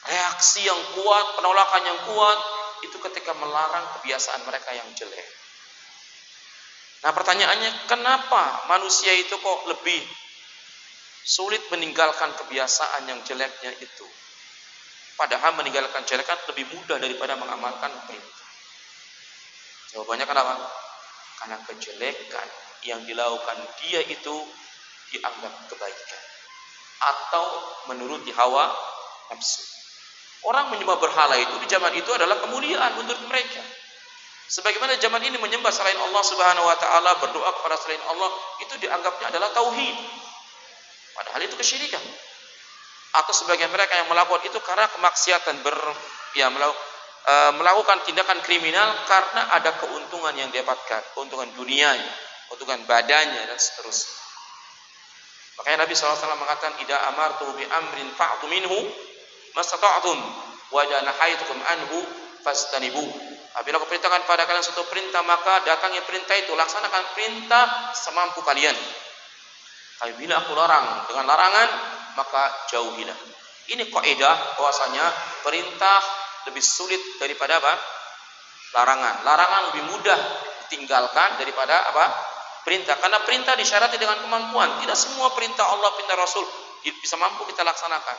reaksi yang kuat, penolakan yang kuat, itu ketika melarang kebiasaan mereka yang jelek. Nah pertanyaannya, kenapa manusia itu kok lebih sulit meninggalkan kebiasaan yang jeleknya itu? Padahal meninggalkan jelekan lebih mudah daripada mengamalkan perintah. Jawabannya kenapa? Karena kejelekan yang dilakukan dia itu dianggap kebaikan atau menuruti hawa nafsu. Orang menyembah berhala itu di zaman itu adalah kemuliaan menurut mereka. Sebagaimana zaman ini menyembah selain Allah Subhanahu wa taala, berdoa kepada selain Allah, itu dianggapnya adalah tauhid. Padahal itu kesyirikan. Atau sebagian mereka yang melakukan itu karena kemaksiatan, melakukan tindakan kriminal karena ada keuntungan yang didapatkan, keuntungan dunianya, keuntungan badannya dan seterusnya. Makanya Nabi SAW mengatakan, "Idza amartu bi amrin fa'tu minhu mastata'tum wa idza nahaitukum anhu fastanibu." Apabila aku perintahkan pada kalian suatu perintah, maka datangi perintah itu, laksanakan perintah semampu kalian. Apabila aku larang dengan larangan, maka jauhilah. Ini kaidah bahwasanya perintah lebih sulit daripada apa? Larangan. Larangan lebih mudah ditinggalkan daripada apa? Perintah. Karena perintah disyarati dengan kemampuan. Tidak semua perintah Allah, perintah Rasul bisa mampu kita laksanakan.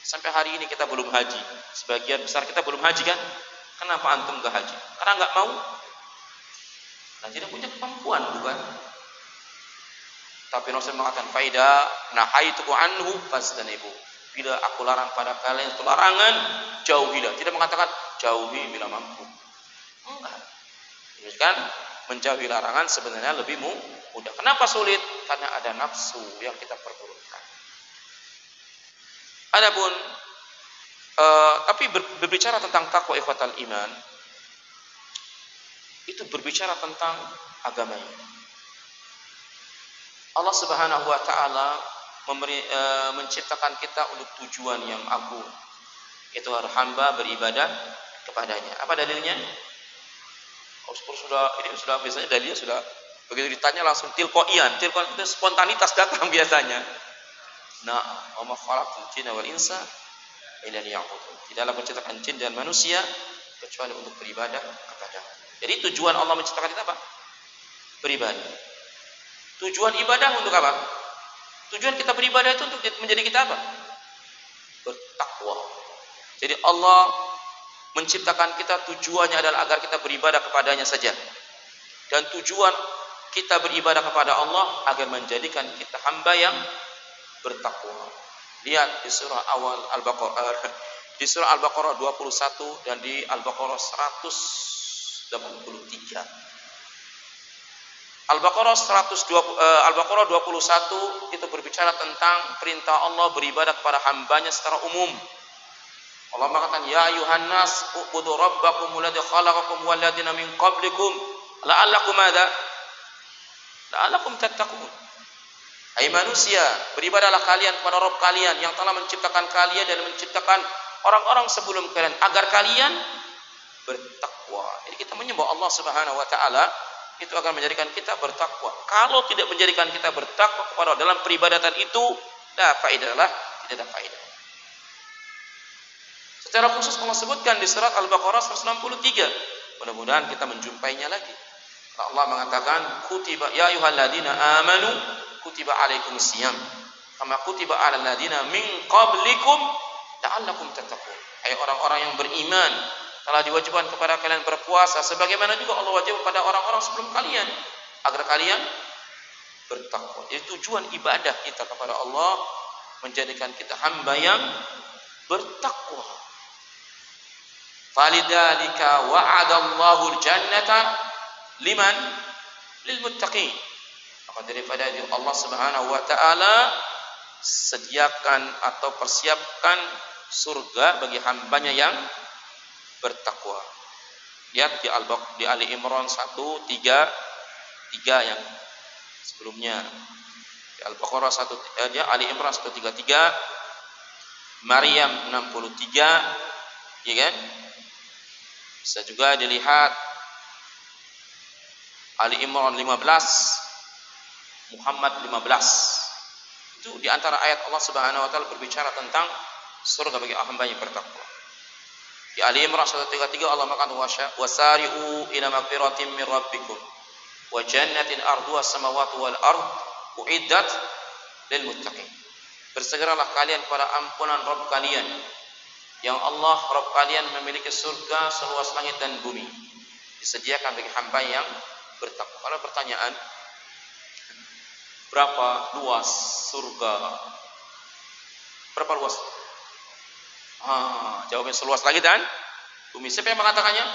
Sampai hari ini kita belum haji. Sebagian besar kita belum haji kan? Kenapa antum gak haji? Karena nggak mau. Nah, tidak punya kemampuan, bukan? Tapi Rasul mengatakan, "Faida nahaituku anhu fastanibu." Bila aku larang pada kalian itu larangan, jauhilah. Tidak mengatakan jauhi bila mampu. Enggak. Jadi kan menjauhi larangan sebenarnya lebih mudah. Kenapa sulit? Karena ada nafsu yang kita perturutkan. Adapun tapi berbicara tentang takwa ikhwatal iman, itu berbicara tentang agamanya. Allah Subhanahu wa taala menciptakan kita untuk tujuan yang agung. Itu harus hamba beribadah kepadanya. Apa dalilnya? Sudah biasanya dalilnya sudah begitu ditanya langsung tilqaian. Tilqaian itu spontanitas datang biasanya. Nah, wa ma khalaqtul jinna wal insa illa liya'budun. Tidaklah menciptakan jin dan manusia kecuali untuk beribadah kepada. Jadi tujuan Allah menciptakan kita apa? Beribadah. Tujuan ibadah untuk apa? Tujuan kita beribadah itu untuk menjadi kita apa? Bertakwa. Jadi Allah menciptakan kita tujuannya adalah agar kita beribadah kepadanya saja. Dan tujuan kita beribadah kepada Allah agar menjadikan kita hamba yang bertakwa. Lihat di surah awal Al-Baqarah, di surah Al-Baqarah 21 dan di Al-Baqarah 183. Al-Baqarah 21 itu berbicara tentang perintah Allah beribadah kepada hambanya secara umum. Allah mengatakan, "Ya ayuhan nas, ubudu rabbakum alladzi khalaqakum wal ladzina min qablikum la'allakum tattaqun." Hai manusia, beribadahlah kalian kepada Rabb kalian yang telah menciptakan kalian dan menciptakan orang-orang sebelum kalian agar kalian bertakwa. Jadi kita menyembah Allah Subhanahu wa taala itu akan menjadikan kita bertakwa. Kalau tidak menjadikan kita bertakwa kepada dalam peribadatan itu, la faedah, tidak ada kaidah. Secara khusus Allah sebutkan di surat Al-Baqarah 163. Mudah-mudahan kita menjumpainya lagi. Allah mengatakan, kutiba ya ayyuhalladzina amanu kutiba alaikumusiyam kama kutiba alal ladzina min qablikum la'allakum tattaqun. Hai orang-orang yang beriman, telah diwajibkan kepada kalian berpuasa sebagaimana juga Allah wajib pada orang-orang sebelum kalian agar kalian bertakwa. Jadi tujuan ibadah kita kepada Allah menjadikan kita hamba yang bertakwa. Falidzalika wa'adallahu al-jannata liman lil muttaqin. Maka daripada itu Allah Subhanahu wa taala sediakan atau persiapkan surga bagi hambanya yang bertakwa. Lihat di Ali Imran 133 yang sebelumnya. Di Al-Baqarah Ali Imran 133, Maryam 63, ya kan? Bisa juga dilihat Ali Imran 15, Muhammad 15. Itu di antara ayat Allah Subhanahu wa taala berbicara tentang surga bagi hamba yang bertakwa. Di Ali Imran 133 Allah mengatakan wasari'u ila magfiratin min rabbikum wa jannatin arduha samawati wal ard uiddat lil muttaqin. Bersegeralah kalian kepada ampunan Rabb kalian, yang Allah Rabb kalian memiliki surga seluas langit dan bumi, disediakan bagi hamba yang bertakwa. Kalau pertanyaan, berapa luas surga? Berapa luas? Jawabnya seluas langit dan bumi. Siapa yang mengatakannya?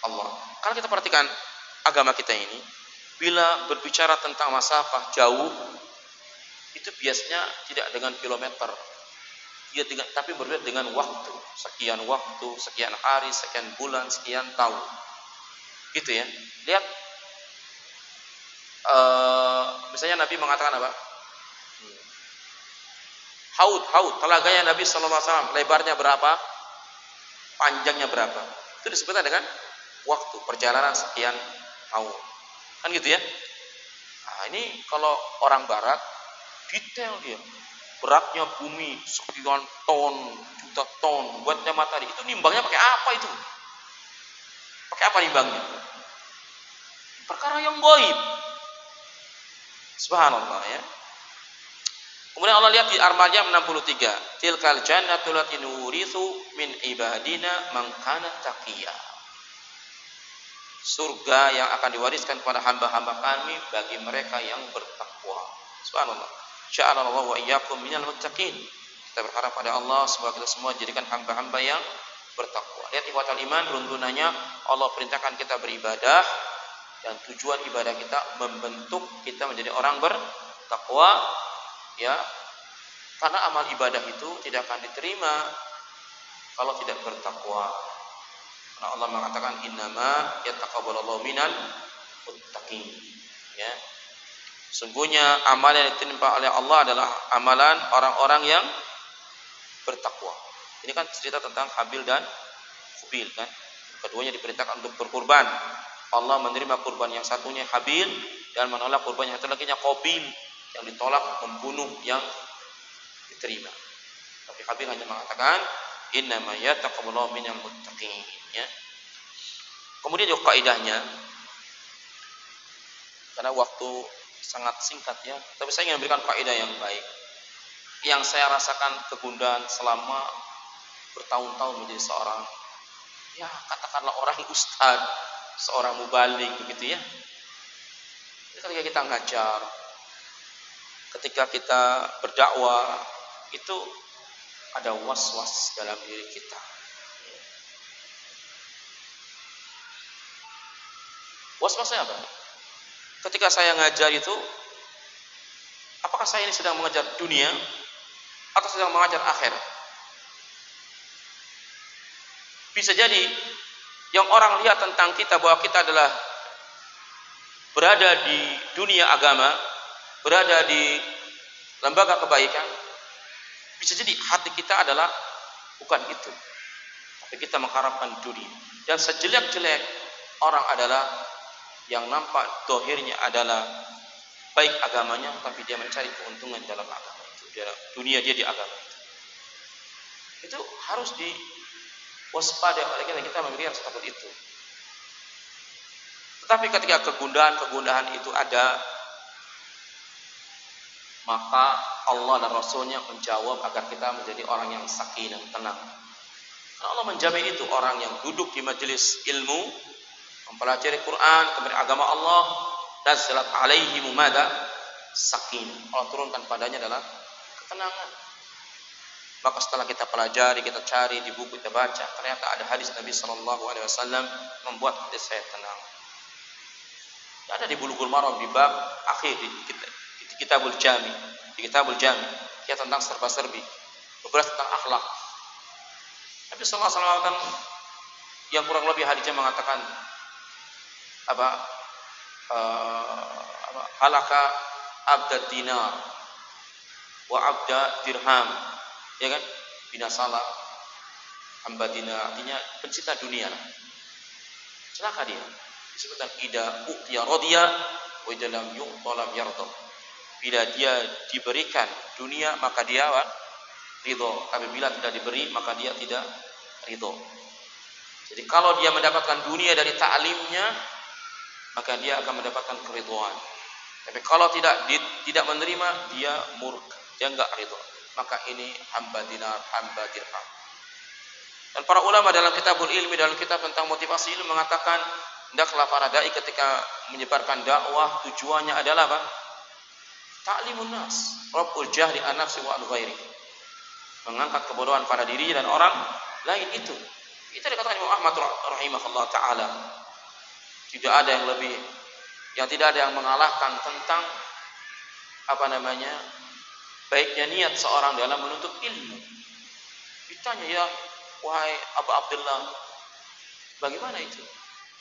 Allah. Kalau kita perhatikan agama kita ini, bila berbicara tentang masafah jauh, itu biasanya tidak dengan kilometer, tapi berbeda dengan waktu. Sekian waktu, sekian hari, sekian bulan, sekian tahun. Gitu ya. Lihat, misalnya Nabi mengatakan apa? Haud, telaganya Nabi SAW, lebarnya berapa? Panjangnya berapa? Itu disebutkan dengan waktu, perjalanan sekian tahun. Kan gitu ya? Nah, ini kalau orang barat, detail dia. Beratnya bumi, sekian ton, juta ton, buatnya matahari. Itu nimbangnya pakai apa itu? Pakai apa nimbangnya? Perkara yang gaib. Subhanallah ya. Kemudian Allah lihat di Ar-Maryam 63, tilkal jannatu allati nurithu min ibadina man kana taqiyya. Surga yang akan diwariskan kepada hamba-hamba kami bagi mereka yang bertakwa. Subhanallah. Ja'alallahu wa iyyakum minal muttaqin. Kita berharap pada Allah semoga kita semua jadikan hamba-hamba yang bertakwa. Lihat ikhwatal iman, runtunannya Allah perintahkan kita beribadah, dan tujuan ibadah kita membentuk kita menjadi orang bertakwa. Ya, karena amal ibadah itu tidak akan diterima kalau tidak bertakwa. Karena Allah mengatakan innama yataqabbalallahu minal muttaqin. Ya. Sungguhnya amal yang diterima oleh Allah adalah amalan orang-orang yang bertakwa. Ini kan cerita tentang Habil dan Qabil kan. Keduanya diperintahkan untuk berkurban. Allah menerima kurban yang satunya Habil dan menolak kurban yang satu laginya Qabil, yang ditolak membunuh yang diterima. Tapi Habil hanya mengatakan innama yataqabbalallahu minal muttaqin, ya. Kemudian juga kaidahnya, karena waktu sangat singkat ya, tapi saya ingin memberikan kaidah yang baik yang saya rasakan kegundahan selama bertahun-tahun menjadi seorang, ya katakanlah orang ustad, seorang mubaligh begitu ya. Ketika kita ngajar, ketika kita berdakwah, itu ada was-was dalam diri kita. Was-wasnya apa? Ketika saya ngajar itu, apakah saya ini sedang mengajar dunia atau sedang mengajar akhirat? Bisa jadi yang orang lihat tentang kita bahwa kita adalah berada di dunia agama, berada di lembaga kebaikan, bisa jadi hati kita adalah bukan itu, tapi kita mengharapkan dunia. Dan sejelek-jelek orang adalah yang nampak dohirnya adalah baik agamanya, tapi dia mencari keuntungan dalam agama itu, dunia dia di agama itu. Itu harus diwaspadai oleh kita memiliki rasa takut itu. Tetapi ketika kegundahan itu ada, maka Allah dan Rasulnya menjawab agar kita menjadi orang yang sakinah, tenang. Karena Allah menjamin itu, orang yang duduk di majelis ilmu, mempelajari Quran, kemudian agama Allah, nazalat alaihimu mada sakinah. Allah turunkan padanya adalah ketenangan. Maka setelah kita pelajari, kita cari di buku, kita baca, ternyata ada hadis Nabi SAW membuat hati saya tenang. Ada di Bulughul Maram di bab akhir di Kitabul Jami, ya tentang serba-serbi, beberapa tentang akhlak. Nabi sallallahu alaihi wasallam yang kurang lebih hadisnya mengatakan halaka abda dinar wa abda dirham, ya kan? Binasalah hamba dinar, artinya pencinta dunia. Celaka dia. Disebutkan ida u'tiya radiya wa idza lam yu'ta lam yarda. Bila dia diberikan dunia maka dia ridho, apabila tidak diberi maka dia tidak ridho. Jadi kalau dia mendapatkan dunia dari ta'limnya, maka dia akan mendapatkan keridhaan. Tapi kalau tidak menerima, dia murka, dia enggak ridho. Maka ini hamba dinar, hamba dirham. Dan para ulama dalam kitabul ilmi, dalam kitab tentang motivasi ilmu mengatakan, hendaklah para dai ketika menyebarkan dakwah tujuannya adalah apa? Ta'limun nas, rabbul jahli an nafsi wa an ghairi. Mengangkat kebodohan pada diri dan orang lain itu. Itu dikatakan Imam Ahmad rahimahullah taala. Tidak ada yang lebih, yang tidak ada yang mengalahkan tentang baiknya niat seorang dalam menuntut ilmu. Ditanya, ya wahai Abu Abdullah, bagaimana itu?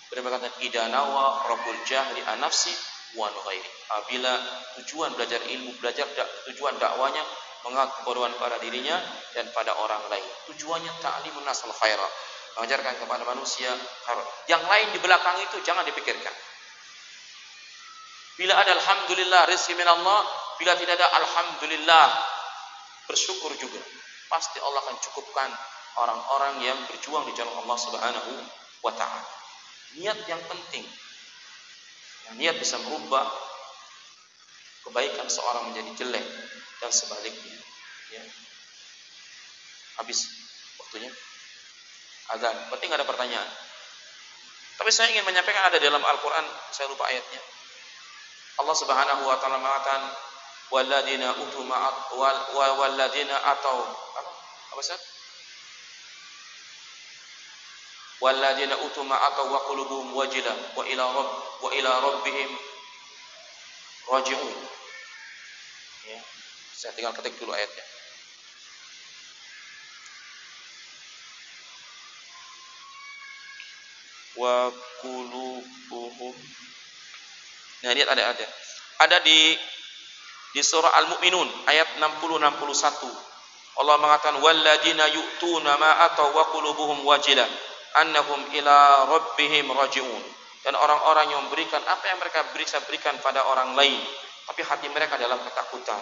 Beliau berkata, idza nawa rabbul jahli an nafsi wa an ghairi. Apabila tujuan belajar ilmu, tujuan dakwanya mengangkat kebodohan pada dirinya dan pada orang lain. Tujuannya ta'limun nas al khairat, mengajarkan kepada manusia. Yang lain di belakang itu jangan dipikirkan. Bila ada alhamdulillah rezeki min Allah, bila tidak ada alhamdulillah bersyukur juga. Pasti Allah akan cukupkan orang-orang yang berjuang di jalan Allah Subhanahu wa taala. Niat yang penting. Niat bisa merubah kebaikan seorang menjadi jelek dan sebaliknya. Ya. Habis waktunya. Azan. Penting ada pertanyaan. Tapi saya ingin menyampaikan, ada dalam Al-Quran, saya lupa ayatnya. Allah Subhanahu wa taala mengatakan, walladzina utu ma'at walladzina atau apa sih? Walladzina utu ma'atau wa qulubuhum wajilah wa ila rabbihim raji'un. Ya, saya tinggal ketik dulu ayatnya. Wa qulubuhum. Nah, lihat ada di surah Al-Mu'minun ayat 60-61. Allah mengatakan walladzina yu'tuna ma ataw wa qulubuhum wajilah annahum ila rabbihim raji'un. Dan orang-orang yang memberikan apa yang mereka bisa berikan pada orang lain, tapi hati mereka dalam ketakutan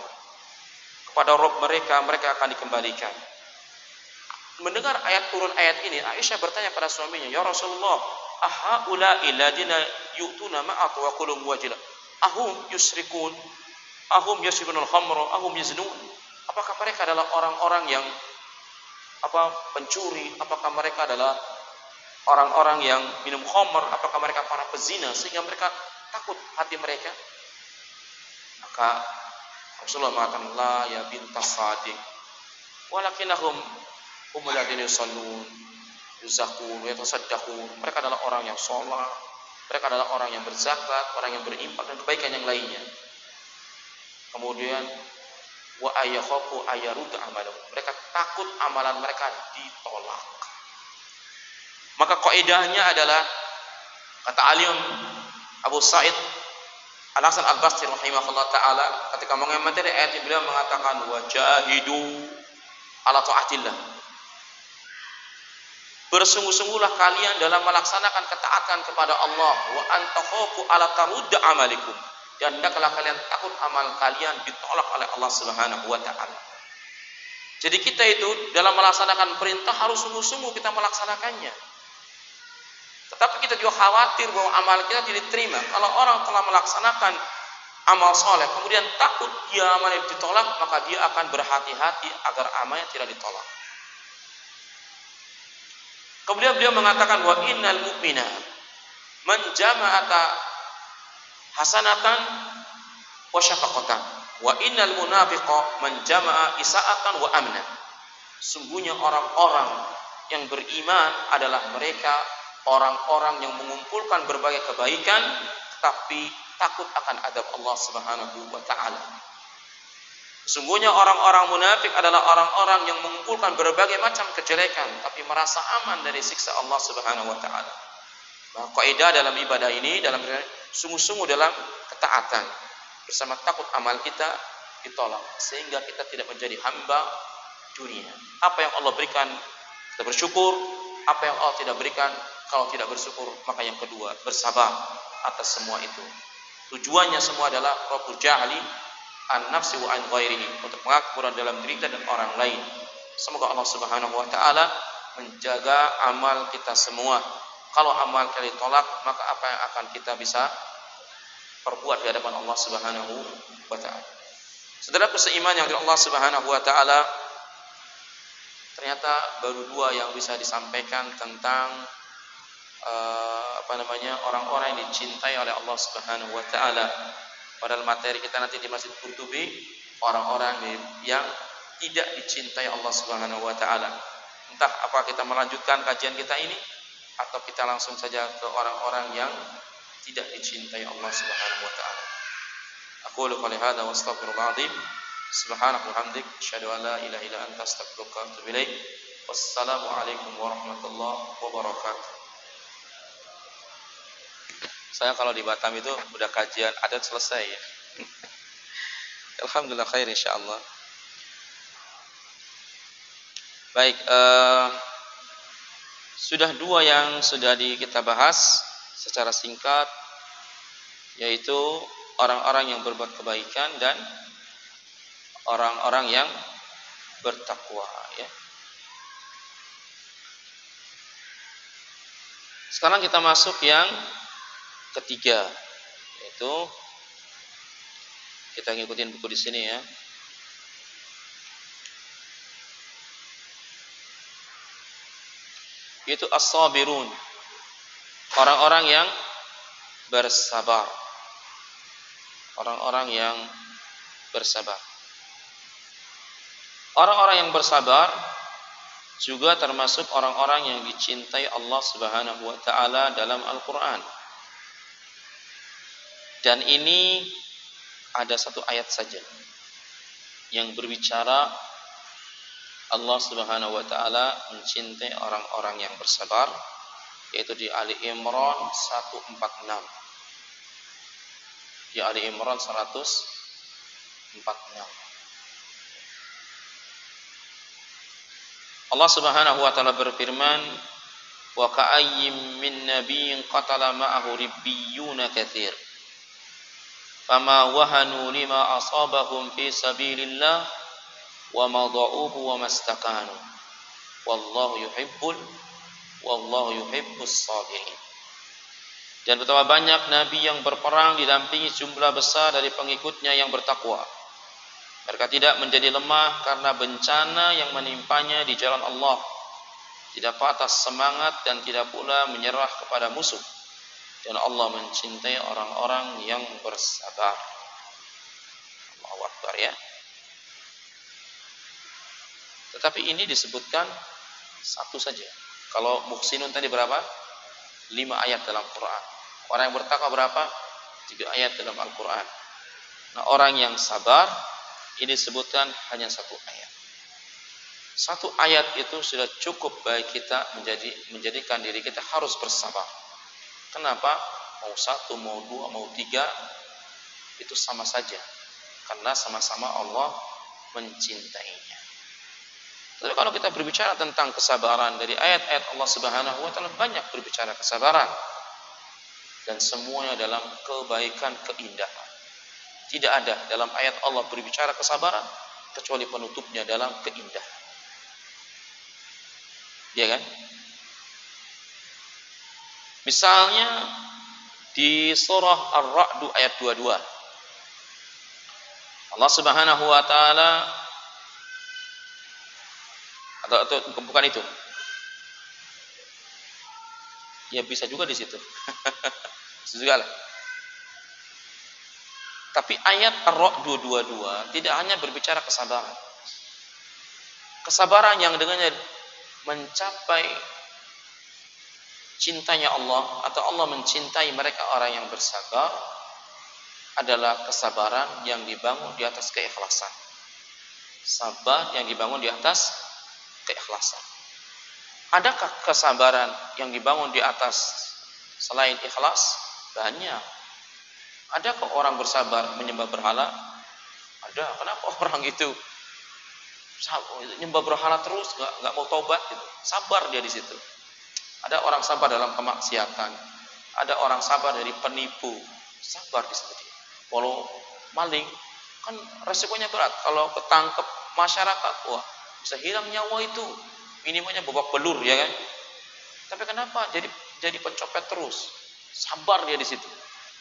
kepada Rabb mereka akan dikembalikan. Mendengar turun ayat ini, Aisyah bertanya pada suaminya, ya Rasulullah, ahaula'i ladina yu'tuna ma'at wa qulubuhum wajilah ahum yusrikun ahum yashribunul khamra ahum yaznun. Apakah mereka adalah orang-orang yang pencuri? Apakah mereka adalah orang-orang yang minum khamr? Apakah mereka para pezina sehingga mereka takut hati mereka? Maka Rasulullah mengatakan, la ya bintas sadiq walakinahum humul ladina yusallun yuzakun yatasaddaqun. Mereka adalah orang yang sholat, mereka adalah orang yang berzakat, orang yang berinfak dan kebaikan yang lainnya. Kemudian wa ayakhafu ayarud amaluhum. Mereka takut amalan mereka ditolak. Maka kaidahnya adalah, kata alim Abu Sa'id Al-Hasan Al-Basri rahimahullah taala ketika mengomentari ayat ini, beliau mengatakan wajahidu ala taatillah. Bersungguh-sungguhlah kalian dalam melaksanakan ketaatan kepada Allah, wa antakhafu ala tarudda amalikum, dan hendaklah kalian takut amal kalian ditolak oleh Allah Subhanahu wa taala. Jadi kita itu dalam melaksanakan perintah harus sungguh-sungguh kita melaksanakannya. Tetapi kita juga khawatir bahwa amal kita tidak diterima. Kalau orang telah melaksanakan amal soleh, kemudian takut dia amalnya ditolak, maka dia akan berhati-hati agar amalnya tidak ditolak. Kemudian beliau mengatakan wa innal mu'mina man jama'ata hasanatan wa syafaqatan wa innal munafiqa man jama'a isa'atan wa amna. Sungguhnya orang-orang yang beriman adalah mereka orang-orang yang mengumpulkan berbagai kebaikan tetapi takut akan adab Allah Subhanahu wa taala. Sungguhnya orang-orang munafik adalah orang-orang yang mengumpulkan berbagai macam kejelekan tapi merasa aman dari siksa Allah Subhanahu wa taala. Nah, kaidah dalam ibadah ini dalam sungguh-sungguh dalam ketaatan bersama takut amal kita ditolak sehingga kita tidak menjadi hamba dunia. Apa yang Allah berikan kita bersyukur, apa yang Allah tidak berikan kalau tidak bersyukur maka yang kedua bersabar atas semua itu. Tujuannya semua adalah Rabbul Jahli an-nafsi wa an ghairihi, untuk pengakuran dalam diri kita dan orang lain. Semoga Allah Subhanahu wa taala menjaga amal kita semua. Kalau amal kita ditolak, maka apa yang akan kita bisa perbuat di hadapan Allah Subhanahu wa taala. Saudaraku seiman yang Allah Subhanahu wa taala, ternyata baru dua yang bisa disampaikan tentang orang-orang yang dicintai oleh Allah Subhanahu wa taala. Padahal materi kita nanti di Masjid Qurtubi orang-orang yang tidak dicintai Allah Subhanahu wa taala. Entah apa kita melanjutkan kajian kita ini atau kita langsung saja ke orang-orang yang tidak dicintai Allah Subhanahu wa taala. Aqulu qouli hadza wa astaghfirullahal azim. Subhanaka wa hamdik asyhadu an la ilaha illa anta astaghfiruka wa atubu ilaik. Wassalamu alaikum warahmatullahi wabarakatuh. Saya kalau di Batam itu udah kajian adat selesai ya. Alhamdulillah khair insyaallah. Baik, sudah dua yang sudah kita bahas secara singkat, yaitu orang-orang yang berbuat kebaikan dan orang-orang yang bertakwa ya. Sekarang kita masuk yang ketiga, yaitu kita ngikutin buku di sini ya. Yaitu as-sabirun, orang-orang yang bersabar. Orang-orang yang bersabar. Orang-orang yang bersabar juga termasuk orang-orang yang dicintai Allah Subhanahu wa taala dalam Al-Qur'an. Dan ini ada satu ayat saja yang berbicara Allah Subhanahu wa taala mencintai orang-orang yang bersabar, yaitu di Ali Imran 146. Di Ali Imran 146. Allah Subhanahu wa taala berfirman, "Wa ka'ayyim min nabiyyin qatala ma'ahu ribbiyuna katsir. Fama wahanu lima asabahum fi sabilillah wa ma dha'ufu wa mastakanu. Wallahu yuhibbus sabirin." Dan betapa banyak nabi yang berperang didampingi jumlah besar dari pengikutnya yang bertakwa. Mereka tidak menjadi lemah karena bencana yang menimpanya di jalan Allah. Tidak patah semangat dan tidak pula menyerah kepada musuh. Dan Allah mencintai orang-orang yang bersabar. Allahu Akbar ya. Tetapi ini disebutkan satu saja. Kalau muhsinun tadi berapa? 5 ayat dalam Quran. Orang yang bertakwa berapa? 3 ayat dalam Al-Quran. Nah, orang yang sabar ini disebutkan hanya 1 ayat. 1 ayat itu sudah cukup bagi kita menjadikan diri kita harus bersabar. Kenapa? Mau 1, mau 2, mau 3 itu sama saja. Karena sama-sama Allah mencintainya. Tapi kalau kita berbicara tentang kesabaran, dari ayat-ayat Allah Subhanahu wa taala banyak berbicara kesabaran. Dan semuanya dalam kebaikan, keindahan. Tidak ada dalam ayat Allah berbicara kesabaran kecuali penutupnya dalam keindahan. Ya kan? Misalnya di surah Ar-Ra'd ayat 22. Allah Subhanahu wa taala atau bukan itu. Ya bisa juga di situ. Bisa juga lah. Tapi ayat Ar-Ra'd 22 tidak hanya berbicara kesabaran. Kesabaran yang dengannya mencapai cintanya Allah atau Allah mencintai mereka orang yang bersabar adalah kesabaran yang dibangun di atas keikhlasan. Sabar yang dibangun di atas keikhlasan. Adakah kesabaran yang dibangun di atas selain ikhlas? Banyak. Adakah orang bersabar menyembah berhala? Ada. Kenapa orang itu nyembah berhala terus, nggak mau tobat gitu? Sabar dia di situ. Ada orang sabar dalam kemaksiatan. Ada orang sabar dari penipu. Sabar di situ. Walau maling kan resikonya berat. Kalau ketangkep masyarakat, wah bisa hilang nyawa itu. Minimalnya babak belur, ya kan? Tapi kenapa jadi pencopet terus? Sabar dia di situ.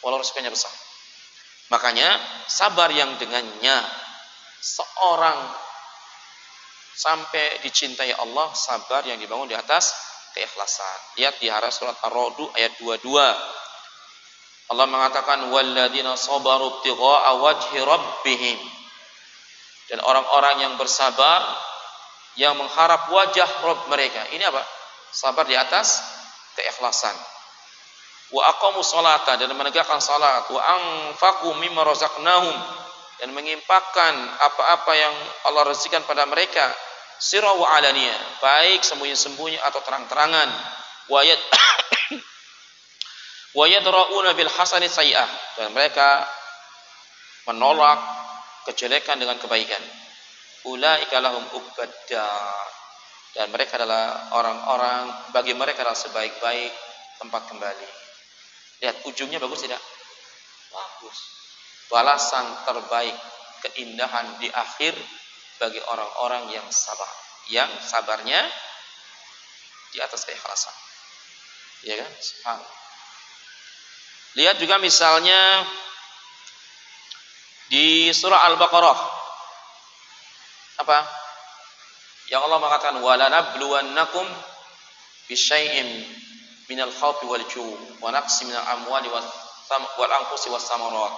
Walau resikonya besar. Makanya sabar yang dengannya seorang sampai dicintai Allah, sabar yang dibangun di atas keikhlasan. Lihat di surat Ar-Ra'd ayat 22. Allah mengatakan walladzina sabaru ibtigha'a wajhi rabbihim. Dan orang-orang yang bersabar yang mengharap wajah Rabb mereka. Ini apa? Sabar di atas keikhlasan. Wa aqamu sholata, dan menegakkan salat, wa anfaqu mimma razaqnahum, dan menginfakkan apa-apa yang Allah rezekikan pada mereka, sirra wa alaniyah, baik sembunyi-sembunyi atau terang-terangan, wa yadra'una bil hasani sayyi'ah, dan mereka menolak kejelekan dengan kebaikan. Ulaika lahum uqbadda, dan mereka adalah orang-orang, bagi mereka adalah sebaik-baik tempat kembali. Lihat ujungnya bagus tidak? Bagus. Balasan terbaik, keindahan di akhir bagi orang-orang yang sabar. Yang sabarnya di atas keikhlasan. Ya kan? Subhanallah. Lihat juga misalnya di surah Al-Baqarah. Apa? Yang Allah mengatakan wala nabluwannakum bisyai'in minal khawfi wal ju' wa naqsi minal amwali wal anfusi was samarat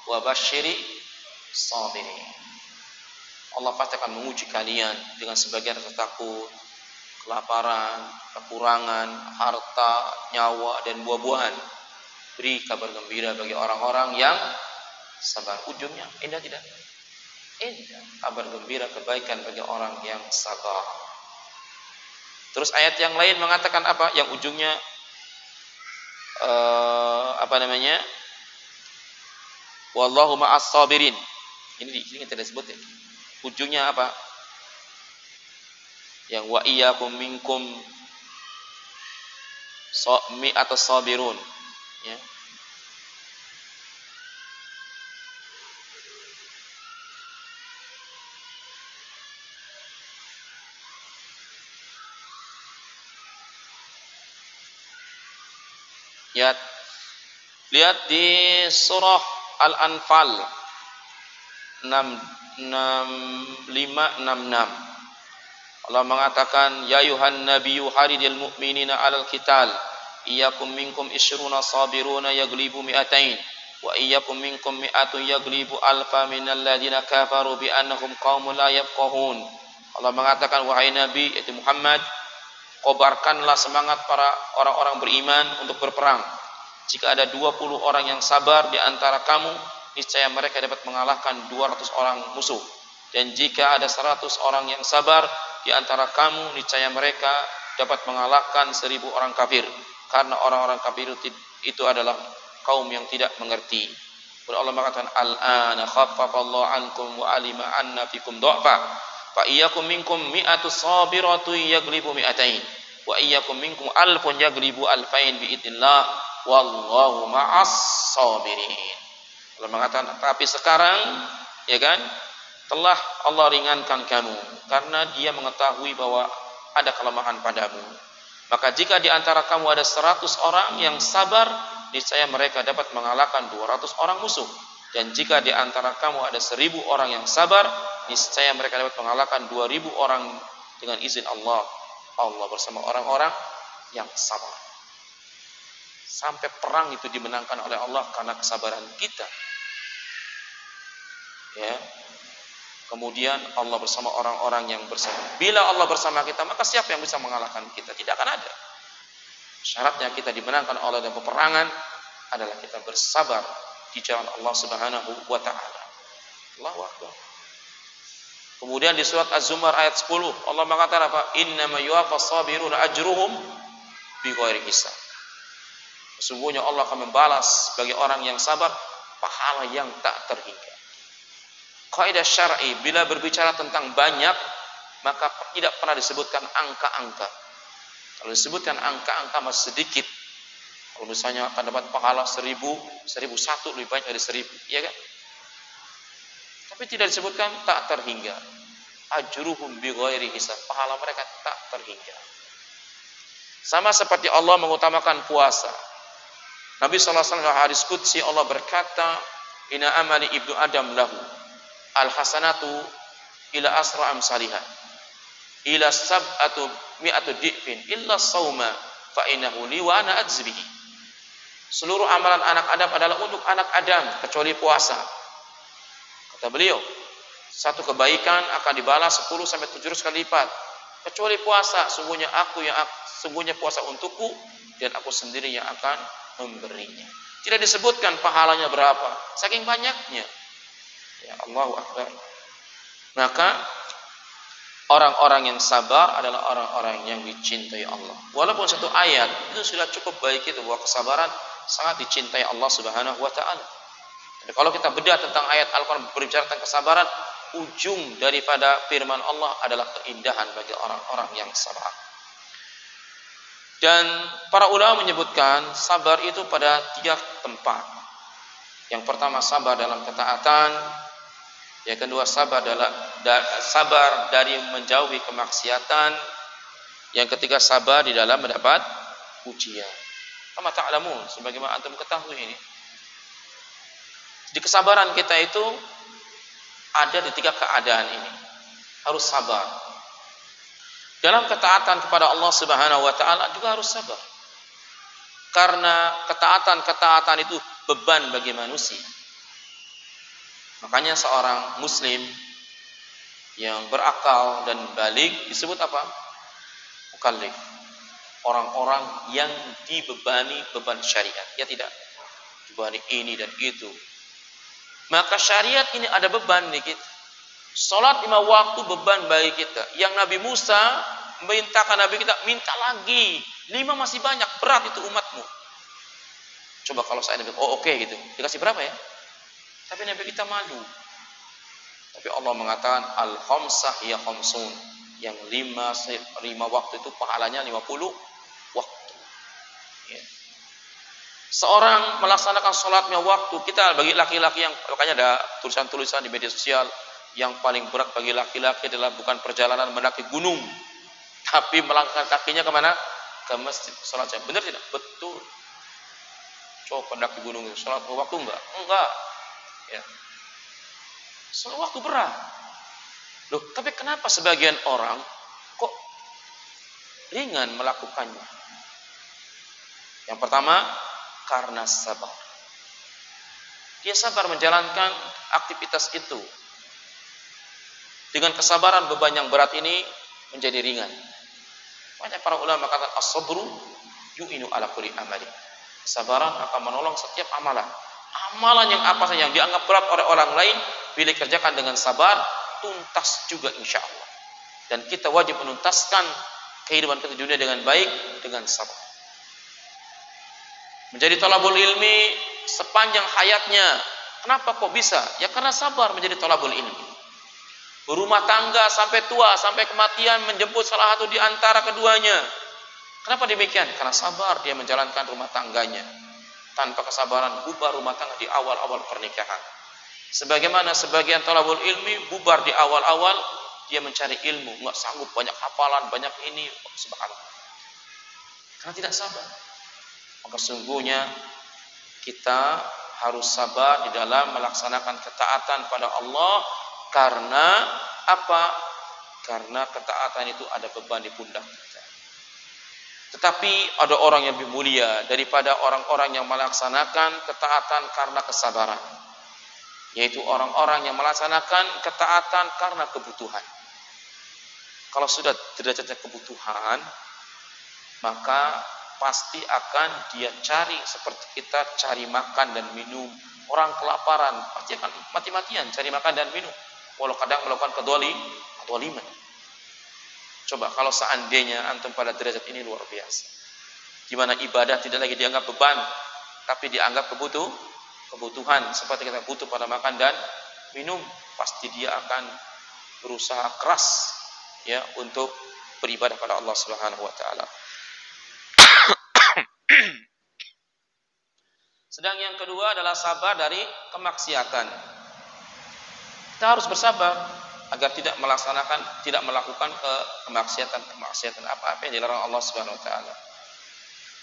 wa basyiri sabirin. Allah pasti akan menguji kalian dengan sebagian rasa takut, kelaparan, kekurangan, harta, nyawa, dan buah-buahan. Beri kabar gembira bagi orang-orang yang sabar. Ujungnya indah tidak? Indah. Kabar gembira kebaikan bagi orang yang sabar. Terus ayat yang lain mengatakan apa? Yang ujungnya wallahu ma'as sabirin. Ini di sini tidak disebut ya. Ujungnya apa? Yang wa iyyakum minkum mi'atus sabirun, ya. Lihat di surah Al-Anfal 6566. Allah mengatakan ya ayuhan nabiyyu haridil mu'minina 'alal qital iyyakum minkum isyruna sabiruna yaglibu mi'atain wa iyyakum minkum mi'atun yaglibu alfa minal ladzina kafaru bi annahum qaumun la yafqahun. Allah mengatakan wahai nabi yaitu Muhammad, kobarkanlah semangat para orang-orang beriman untuk berperang. Jika ada 20 orang yang sabar di antara kamu, niscaya mereka dapat mengalahkan 200 orang musuh. Dan jika ada 100 orang yang sabar di antara kamu, niscaya mereka dapat mengalahkan 1000 orang kafir. Karena orang-orang kafir itu adalah kaum yang tidak mengerti. Allah mengatakan al-ana khaffafallahu ankum wa alima anna fikum dha'fa fa iyyakum minkum mi'atus sabiratu yaglibu mi'atain wa iyyakum minkum alfun yaglibu alfain bi idznillah wallahu ma'as sabirin. Allah mengatakan tapi sekarang ya kan telah Allah ringankan kamu karena Dia mengetahui bahwa ada kelemahan padamu. Maka jika di antara kamu ada 100 orang yang sabar, niscaya mereka dapat mengalahkan 200 orang musuh. Dan jika di antara kamu ada 1000 orang yang sabar, niscaya mereka dapat mengalahkan 2000 orang dengan izin Allah. Allah bersama orang-orang yang sabar. Sampai perang itu dimenangkan oleh Allah karena kesabaran kita. Ya. Kemudian Allah bersama orang-orang yang bersama. Bila Allah bersama kita, maka siapa yang bisa mengalahkan kita? Tidak akan ada. Syaratnya kita dimenangkan oleh dalam peperangan adalah kita bersabar di jalan Allah Subhanahu wa taala. Allahu akbar. Kemudian di surat Az-Zumar ayat 10 Allah mengatakan apa? Innama yuwaffas sabiruna ajruhum bighairi hisab. Sesungguhnya Allah akan membalas bagi orang yang sabar pahala yang tak terhingga. Kaidah syar'i bila berbicara tentang banyak maka tidak pernah disebutkan angka-angka. Kalau disebutkan angka-angka masih sedikit. Kalau misalnya akan dapat pahala 1000, 1001 lebih banyak dari 1000, ya kan? Tapi tidak disebutkan tak terhingga. Ajruhum bighairi hisab. Pahala mereka tak terhingga. Sama seperti Allah mengutamakan puasa. Nabi sallallahu alaihi wasallam hadis qudsi Allah berkata, "Inna amali ibnu Adam lahu al-hasanatu ila asra amsalihah ila sab'atu mi'atu di'fin illa sauma fa innahu li wa ana ajzibihi." Seluruh amalan anak Adam adalah untuk anak Adam kecuali puasa. Kata beliau, satu kebaikan akan dibalas 10 sampai 700 kali lipat kecuali puasa. Sungguhnya puasa untukku dan aku sendiri yang akan memberinya. Tidak disebutkan pahalanya berapa, saking banyaknya. Ya Allahu akbar. Maka orang-orang yang sabar adalah orang-orang yang dicintai Allah. Walaupun satu ayat itu sudah cukup baik itu bahwa kesabaran sangat dicintai Allah Subhanahu wa taala. Jadi kalau kita bedah tentang ayat Al-Qur'an berbicara tentang kesabaran, ujung daripada firman Allah adalah keindahan bagi orang-orang yang sabar. Dan para ulama menyebutkan sabar itu pada 3 tempat. Yang pertama sabar dalam ketaatan, yang kedua sabar dari menjauhi kemaksiatan, yang ketiga sabar di dalam mendapat ujian. Kama ta'lamun, sebagaimana antum ketahui ini. Di kesabaran kita itu ada di 3 keadaan ini. Harus sabar. Dalam ketaatan kepada Allah Subhanahu wa taala juga harus sabar. Karena ketaatan itu beban bagi manusia. Makanya seorang muslim yang berakal dan balik disebut apa? Mukallaf. Orang-orang yang dibebani beban syariat. Ya tidak? Dibebani ini dan itu. Maka syariat ini ada beban nih kita. Salat 5 waktu beban bagi kita. Yang Nabi Musa mintakan Nabi kita, minta lagi. 5 masih banyak, berat itu umatmu. Coba kalau saya Nabi, oke gitu. Dikasih berapa ya? Tapi Nabi kita malu. Tapi Allah mengatakan al-khamsah ya khamsun. Yang 5 waktu itu pahalanya 50 waktu. Ya. Seorang melaksanakan sholat 5 waktu, kita bagi laki-laki yang makanya ada tulisan-tulisan di media sosial, yang paling berat bagi laki-laki adalah bukan perjalanan mendaki gunung, tapi melangkah kakinya kemana? Ke masjid sholat jam. Benar tidak? Betul. Coba mendaki gunung itu sholat waktu enggak? Enggak. Ya. Sholat waktu berat. Loh, tapi kenapa sebagian orang kok ringan melakukannya? Yang pertama, karena sabar. Dia sabar menjalankan aktivitas itu. Dengan kesabaran beban yang berat ini menjadi ringan. Banyak para ulama kata as-sabru yu'inu ala kulli amali. Kesabaran akan menolong setiap amalan. Amalan yang apa saja yang dianggap berat oleh orang lain, bila dikerjakan dengan sabar, tuntas juga insya Allah. Dan kita wajib menuntaskan kehidupan kita di dunia dengan baik, dengan sabar. Menjadi thalabul ilmi sepanjang hayatnya. Kenapa kok bisa? Ya karena sabar menjadi thalabul ilmi. Berumah tangga sampai tua, sampai kematian menjemput salah satu di antara keduanya. Kenapa demikian? Karena sabar dia menjalankan rumah tangganya. Tanpa kesabaran bubar rumah tangga di awal-awal pernikahan. Sebagaimana sebagian thalabul ilmi bubar di awal-awal, dia mencari ilmu, nggak sanggup, banyak hafalan, banyak ini, subhanallah. Karena tidak sabar. Maka sungguhnya kita harus sabar di dalam melaksanakan ketaatan pada Allah. Karena apa? Karena ketaatan itu ada beban di pundak kita. Tetapi ada orang yang lebih mulia daripada orang-orang yang melaksanakan ketaatan karena kesabaran, yaitu orang-orang yang melaksanakan ketaatan karena kebutuhan. Kalau sudah derajatnya kebutuhan, maka pasti akan dia cari seperti kita cari makan dan minum. Orang kelaparan pasti akan mati-matian cari makan dan minum, walau kadang melakukan kedoliman. Coba kalau seandainya antum pada derajat ini luar biasa, di mana ibadah tidak lagi dianggap beban, tapi dianggap kebutuhan, seperti kita butuh pada makan dan minum, pasti dia akan berusaha keras ya untuk beribadah pada Allah Subhanahu wa taala. Sedang yang kedua adalah sabar dari kemaksiatan. Kita harus bersabar agar tidak melakukan kemaksiatan apa-apa yang dilarang Allah Subhanahu wa taala.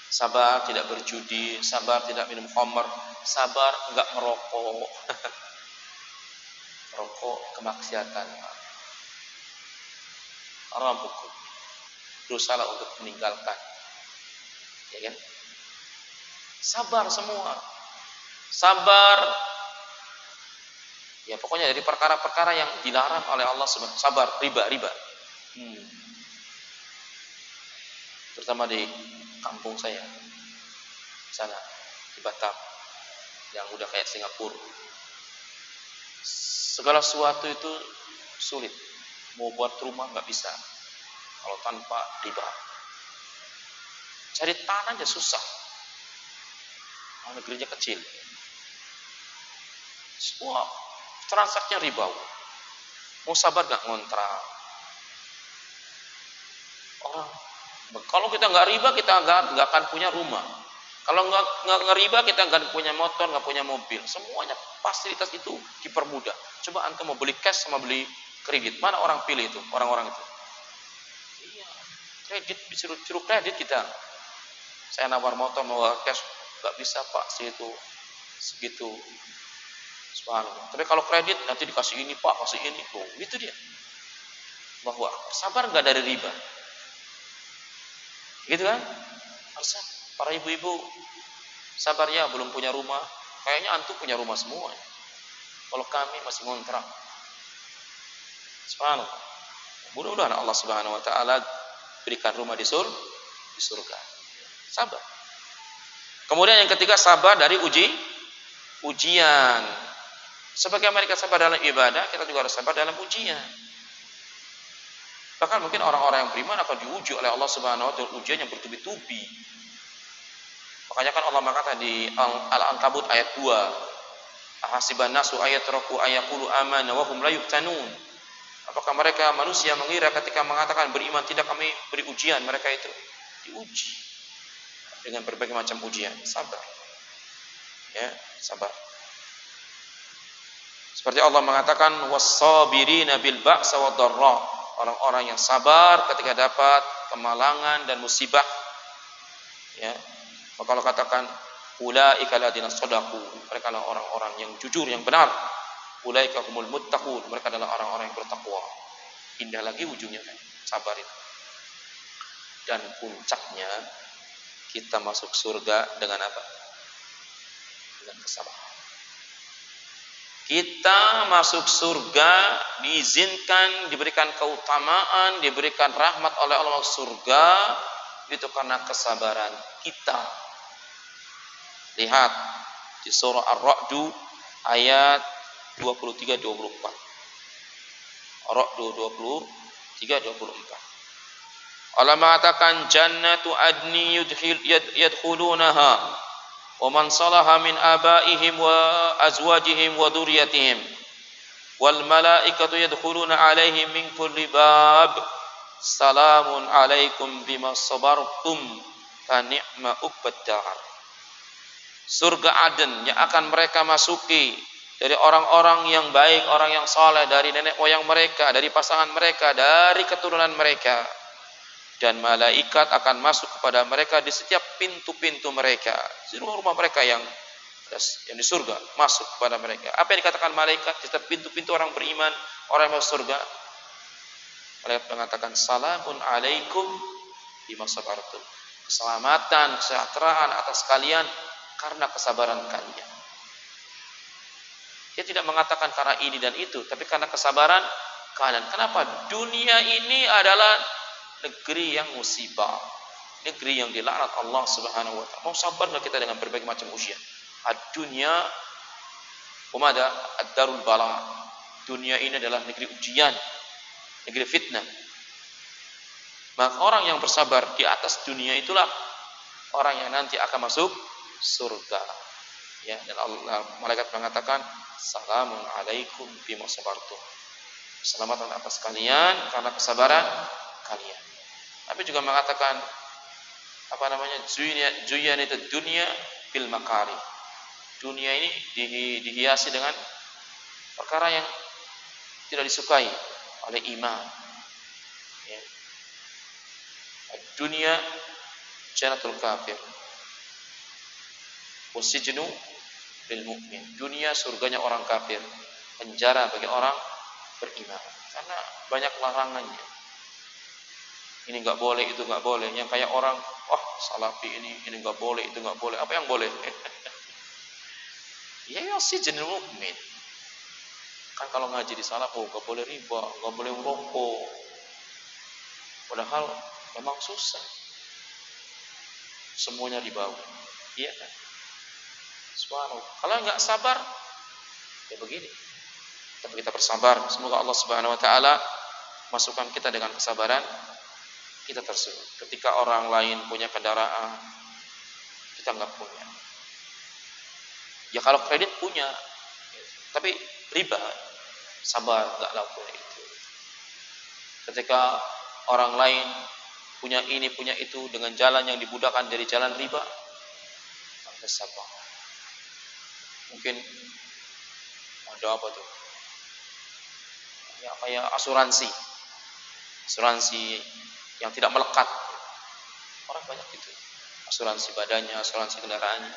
Sabar tidak berjudi, sabar tidak minum khamr, sabar enggak merokok. Rokok kemaksiatan. Haram hukum. Berusaha untuk meninggalkan. Ya kan? Sabar semua. Sabar. Ya pokoknya dari perkara-perkara yang dilarang oleh Allah Subhanahu. Sabar, riba. Terutama di kampung saya, sana di Batam, yang udah kayak Singapura. Segala sesuatu itu sulit. Mau buat rumah nggak bisa kalau tanpa riba. Cari tanah aja susah. Negerinya kecil. Semua transaksinya ribawi. Mau sabar nggak ngontrak? Orang, kalau kita nggak riba, kita nggak akan punya rumah. Kalau nggak riba, kita nggak punya motor, nggak punya mobil. Semuanya fasilitas itu dipermudah. Coba antum mau beli cash sama beli kredit, mana orang pilih itu? Orang-orang itu. Iya, kredit, disuruh kredit kita. Saya nawar motor mau cash, nggak bisa pak, segitu. Subhanallah. Tapi kalau kredit nanti dikasih ini pak, kasih ini, gitu dia. Bahwa sabar nggak dari riba, gitu kan? Harus para ibu-ibu sabar ya, belum punya rumah. Kayaknya antum punya rumah semua. Kalau kami masih ngontrak. Subhanallah. Mudah-mudahan Allah Subhanahu wa taala berikan rumah di surga. Sabar. Kemudian yang ketiga, sabar dari ujian. Sebagai mereka sabar dalam ibadah, kita juga harus sabar dalam ujian. Bahkan mungkin orang-orang yang beriman akan diuji oleh Allah Subhanahu wa taala dengan ujian yang bertubi-tubi. Makanya kan Allah mengatakan di Al-Ankabut ayat 2, ahasiban nasu ayatraku ayaqulu amanna wa hum la yuftanun. Apakah mereka manusia mengira ketika mengatakan beriman tidak kami beri ujian? Mereka itu diuji dengan berbagai macam ujian. Sabar. Ya, sabar. Seperti Allah mengatakan was-sabirina bil ba'sa wad-dharra. Orang-orang yang sabar ketika dapat kemalangan dan musibah. Ya. Maka Allah katakan ulaika alladziina shadaqu. Mereka adalah orang-orang yang jujur, yang benar. Ulaika humul muttaqun. Mereka adalah orang-orang yang bertakwa. Indah lagi ujungnya kan, sabar itu. Dan puncaknya kita masuk surga dengan apa? Dengan kesabaran. Kita masuk surga diizinkan, diberikan keutamaan, diberikan rahmat oleh Allah surga itu karena kesabaran kita. Lihat di surah Ar-Ra'd ayat 23-24. Ar-Ra'd 23-24. Allah mengatakan jannatu adni yadkhulunaha wa man salaha min abaihim wa azwajihim wa dzurriyyatihim wal malaikatu yadkhuluna alaihim min kulli bab salamun alaikum bima sabartum fa ni'ma uqbad dar. Surga Aden yang akan mereka masuki dari orang-orang yang baik, orang yang saleh, dari nenek moyang mereka, dari pasangan mereka, dari keturunan mereka. Dan malaikat akan masuk kepada mereka di setiap pintu-pintu mereka, di rumah-rumah mereka yang di surga, masuk kepada mereka. Apa yang dikatakan malaikat di setiap pintu-pintu orang beriman, orang yang masuk surga? Malaikat mengatakan, salamun alaikum bima sabartum. Keselamatan, kesejahteraan atas kalian karena kesabaran kalian. Dia tidak mengatakan karena ini dan itu, tapi karena kesabaran kalian. Kenapa? Dunia ini adalah negeri yang musibah, negeri yang dilaknat Allah Subhanahu wa taala. Mau sabar enggak kita dengan berbagai macam ujian? Ad-dunya umada ad-darul bala. Dunia ini adalah negeri ujian, negeri fitnah. Maka orang yang bersabar di atas dunia itulah orang yang nanti akan masuk surga. Ya, dan Allah malaikat mengatakan, salamun alaikum bima sabartum. Keselamatan atas kalian karena kesabaran kalian. Tapi juga mengatakan Zuyan itu dunia bil makari. Dunia ini dihiasi dengan perkara yang tidak disukai oleh iman. Ya. Dunia jannatul kafir. Wasijnu lil mu'min. Dunia surganya orang kafir, penjara bagi orang beriman. Karena banyak larangannya. Ini enggak boleh, itu enggak boleh. Yang kayak orang, salafi ini enggak boleh, itu enggak boleh. Apa yang boleh? Ya sijnul mu'min. Kan kalau ngaji di salaf, enggak boleh riba, enggak boleh merokok. Padahal memang susah. Semuanya dibawa. Iya kan? Subhanallah. Kalau enggak sabar, ya begini. Tapi kita bersabar. Semoga Allah Subhanahu wa taala masukkan kita dengan kesabaran kita tersebut. Ketika orang lain punya kendaraan, kita enggak punya. Ya kalau kredit punya, tapi riba, sabar enggak lakukan itu. Ketika orang lain punya ini, punya itu dengan jalan yang dibudahkan dari jalan riba, kita sabar. Mungkin ada apa tuh? Ya kayak asuransi yang tidak melekat. Orang banyak gitu. Asuransi badannya, asuransi kendaraannya.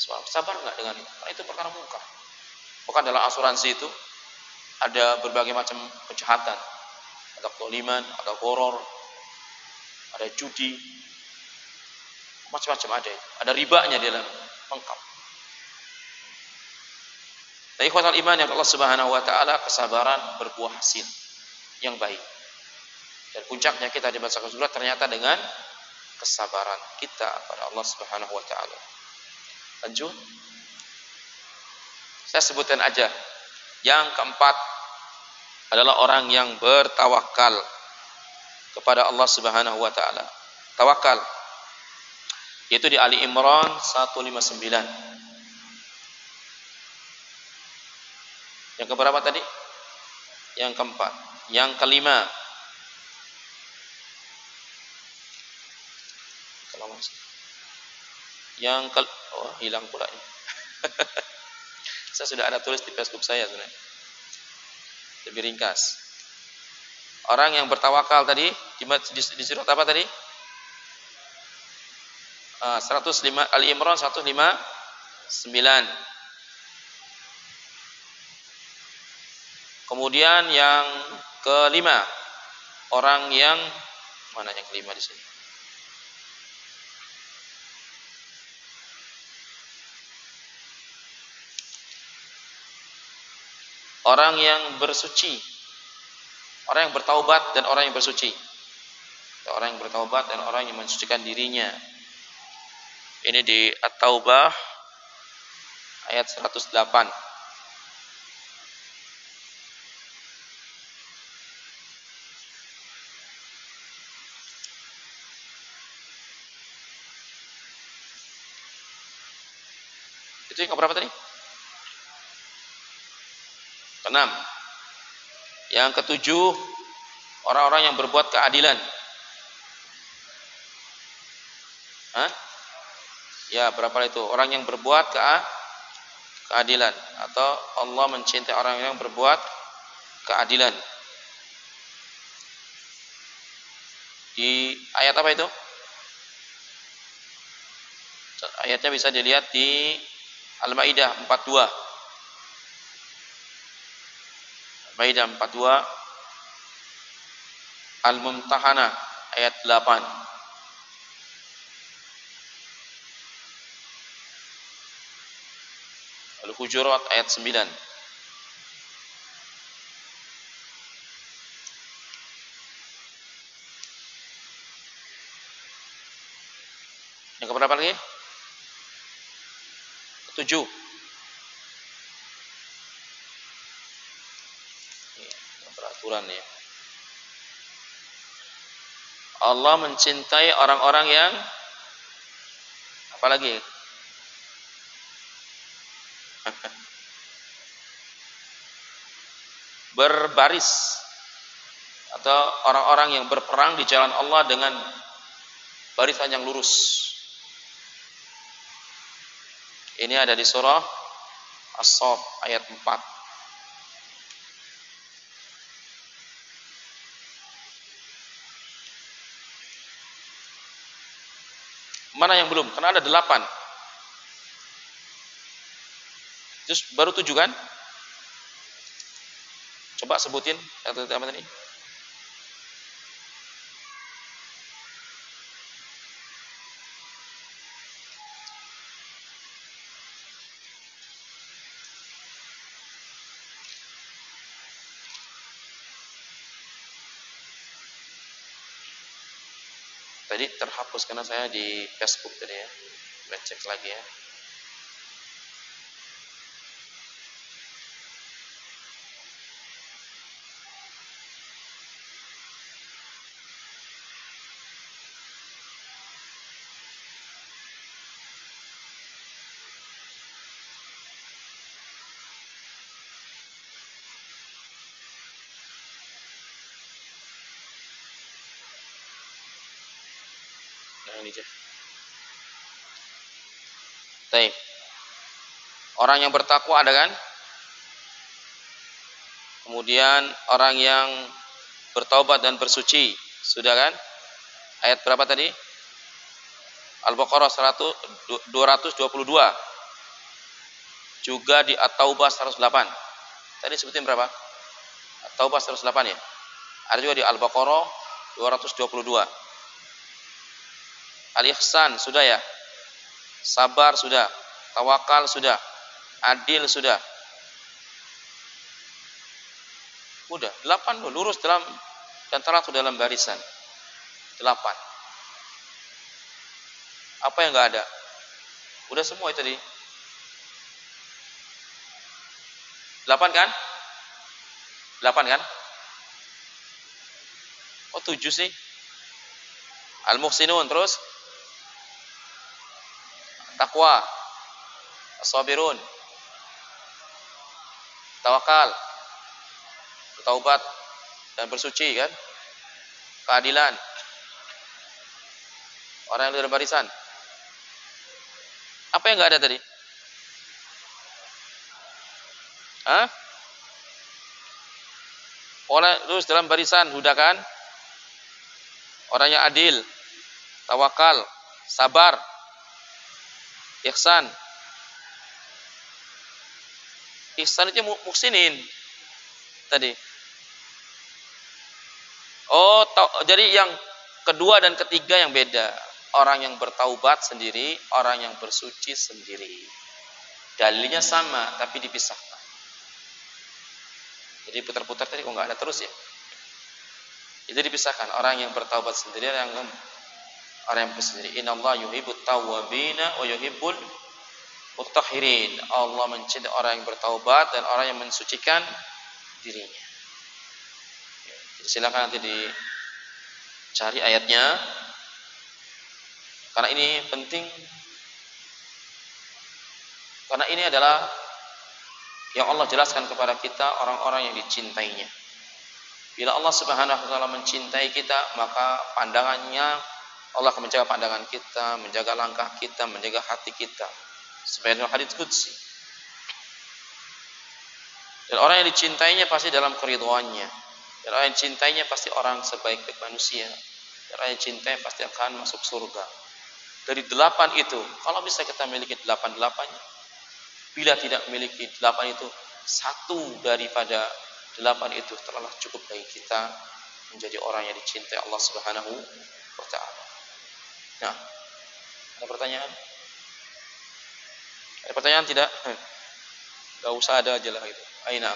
Sabar enggak dengan itu? Karena itu perkara munkar. Bukan dalam asuransi itu ada berbagai macam kejahatan. Ada kezaliman, ada horor, ada judi, macam-macam ada. Ada ribanya di dalam, lengkap. Tapi ikhwatal iman yang Allah Subhanahu wa taala, kesabaran berbuah hasil yang baik. Dan puncaknya kita dimasukkan surga ternyata dengan kesabaran kita pada Allah Subhanahu wa taala. Lanjut. Saya sebutkan aja. Yang keempat adalah orang yang bertawakal kepada Allah Subhanahu wa taala. Tawakal. Yaitu di Ali Imran 159. Yang keberapa tadi? Yang keempat. Yang kelima. Hilang pula ini. Saya sudah ada tulis di Facebook saya sebenarnya. Lebih ringkas. Orang yang bertawakal tadi di surat apa tadi? 105 Ali Imran 159. Kemudian yang kelima, orang yang mana yang kelima di sini? Orang yang bersuci, orang yang bertaubat dan orang yang bersuci. Orang yang bertaubat dan orang yang mensucikan dirinya. Ini di At-Taubah ayat 108. Itu yang keberapa tadi? Keenam. Yang ketujuh, orang-orang yang berbuat keadilan. Ya, berapa itu? Orang yang berbuat keadilan, atau Allah mencintai orang yang berbuat keadilan. Di ayat apa itu? Ayatnya bisa dilihat di Al-Maidah 42. Al-Maidah 42, Al-Mumtahanah ayat 8. Al-Hujurat ayat 9. Yang keberapa lagi? 7. Peraturan ya. Allah mencintai orang-orang yang apa lagi? Berbaris, atau orang-orang yang berperang di jalan Allah dengan barisan yang lurus. Ini ada di surah As-Saff ayat 4. Mana yang belum? Karena ada 8. Terus baru 7 kan? Coba sebutin apa tadi? Tadi terhapus karena saya di Facebook tadi ya. Kita cek lagi ya. Nah ini aja. Baik. Orang yang bertakwa ada kan? Kemudian orang yang bertaubat dan bersuci, sudah kan? Ayat berapa tadi? Al-Baqarah 222. Juga di At-Taubah 108. Tadi sebutin berapa? At-Taubah 108 ya. Ada juga di Al-Baqarah 222. Al-Ihsan sudah ya. Sabar sudah. Tawakal sudah. Adil sudah. Udah, 8 lurus dalam dan teratur dalam barisan. 8. Apa yang enggak ada? Udah semua itu tadi. 8 kan? 8 kan? Oh 7 sih. Al-Muhsinun terus takwa, as-sabirun, tawakal, bertaubat dan bersuci kan? Keadilan. Orang yang dalam barisan. Apa yang enggak ada tadi? Hah? Orang terus dalam barisan huda kan? Orang yang adil, tawakal, sabar, ihsan. Ihsan itu muhsinin tadi. Oh, jadi yang kedua dan ketiga yang beda. Orang yang bertaubat sendiri, orang yang bersuci sendiri. Dalilnya sama tapi dipisahkan. Jadi putar-putar tadi kok nggak ada terus ya. Itu dipisahkan. Orang yang bertaubat sendiri, orang yang bersendiri. Innallaha yuhibbut tawwabina wa yuhibbul mutatahhirin. Allah mencintai orang yang bertaubat dan orang yang mensucikan dirinya. Jadi silakan nanti dicari ayatnya. Karena ini penting. Karena ini adalah yang Allah jelaskan kepada kita orang-orang yang dicintainya. Bila Allah Subhanahu wa taala mencintai kita, maka pandangannya Allah akan menjaga pandangan kita, menjaga langkah kita, menjaga hati kita. Sebenarnya hadits qudsi. Dan orang yang dicintainya pasti dalam keridhaannya. Dan orang yang dicintainya pasti orang sebaik-baik manusia. Dan orang yang cintai pasti akan masuk surga. Dari 8 itu, kalau bisa kita miliki 8-8-nya. Bila tidak memiliki 8 itu, satu daripada 8 itu telah cukup bagi kita menjadi orang yang dicintai Allah Subhanahu wa taala. Nah, ada pertanyaan? Ada pertanyaan tidak? Enggak usah ada aja lah itu. Aina.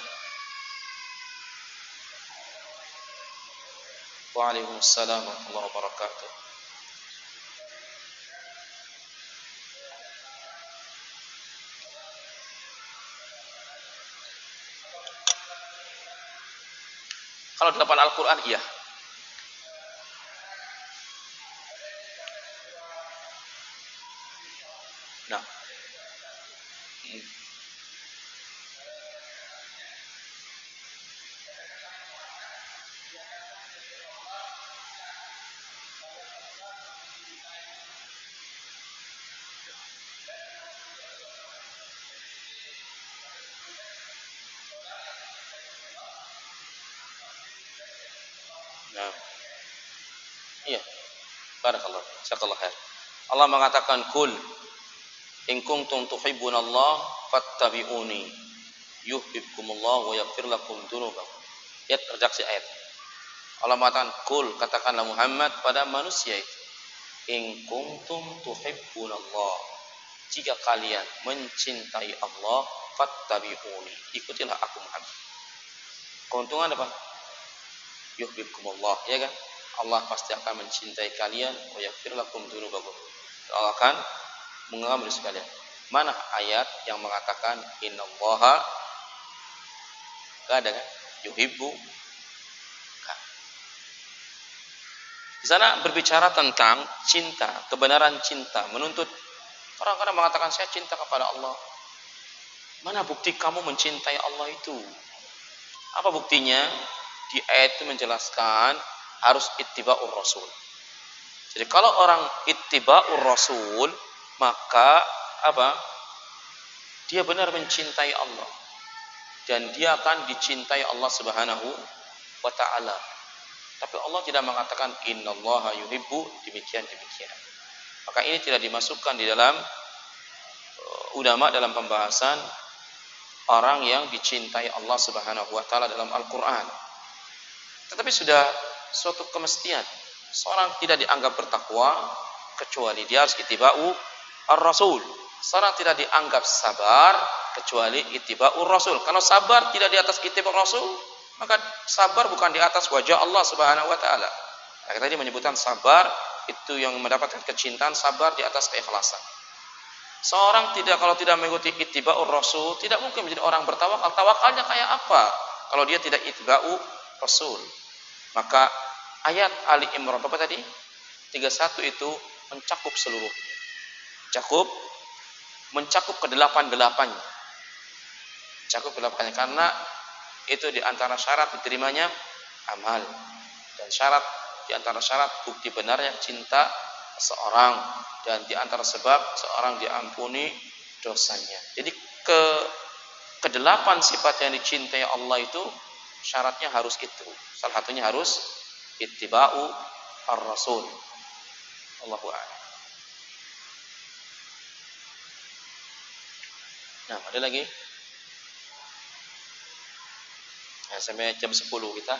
Waalaikumsalam warahmatullahi wabarakatuh. Kalau 8 Al-Quran, iya. Nah. Nah. Iya. Barakallah. Jazakallah khair. Allah mengatakan kul in kuntum tuhibbunallah fattabi'uni yuhibbukumullah wa yaghfir lakum dzunubakum. Lihat redaksi ayat. Allah mengatakan kul, katakanlah Muhammad pada manusia itu, in kuntum tuhibbunallah, jika kalian mencintai Allah, fattabi'uni, ikutilah aku Muhammad. Keuntungan apa? Yuhibbukumullah, ya kan? Allah pasti akan mencintai kalian, wa yaghfir lakum dzunubakum. Allah akan mengampuni dosa kalian. Mana ayat yang mengatakan innallaha? Enggak ada kan? Yuhibbu. Di sana berbicara tentang cinta, kebenaran cinta, menuntut. Orang-orang mengatakan saya cinta kepada Allah. Mana bukti kamu mencintai Allah itu? Apa buktinya? Di ayat itu menjelaskan harus ittiba'ur rasul. Jadi kalau orang ittiba'ur rasul, maka apa? Dia benar mencintai Allah. Dan dia akan dicintai Allah Subhanahu wa taala. Tapi Allah tidak mengatakan innallaha yuhibbu demikian. Maka ini tidak dimasukkan di dalam ulama dalam pembahasan orang yang dicintai Allah Subhanahu wa taala dalam Al-Qur'an. Tetapi sudah suatu kemestian seorang tidak dianggap bertakwa kecuali dia harus ittiba'u ar-rasul. Seorang tidak dianggap sabar kecuali ittiba'ur rasul. Kalau sabar tidak di atas ittiba'ur rasul, maka sabar bukan di atas wajah Allah Subhanahu wa taala. Nah, tadi menyebutkan sabar itu yang mendapatkan kecintaan, sabar di atas keikhlasan. Seorang kalau tidak mengikuti ittiba'ur rasul, tidak mungkin menjadi orang bertawakal. Tawakalnya kayak apa kalau dia tidak ittiba'u rasul? Maka ayat Ali Imran apa tadi? 31 itu mencakup seluruhnya. Mencakup ke-8-8-nya. Mencakup ke-8-nya karena itu di antara syarat diterimanya amal, dan di antara syarat bukti benarnya cinta seorang, dan di antara sebab seorang diampuni dosanya. Jadi ke-8 sifat yang dicintai Allah itu syaratnya harus itu. Salah satunya harus ittiba'u ar-rasul. Allahu a'lam. Nah, ada lagi? Nah, sampai jam 10 kita.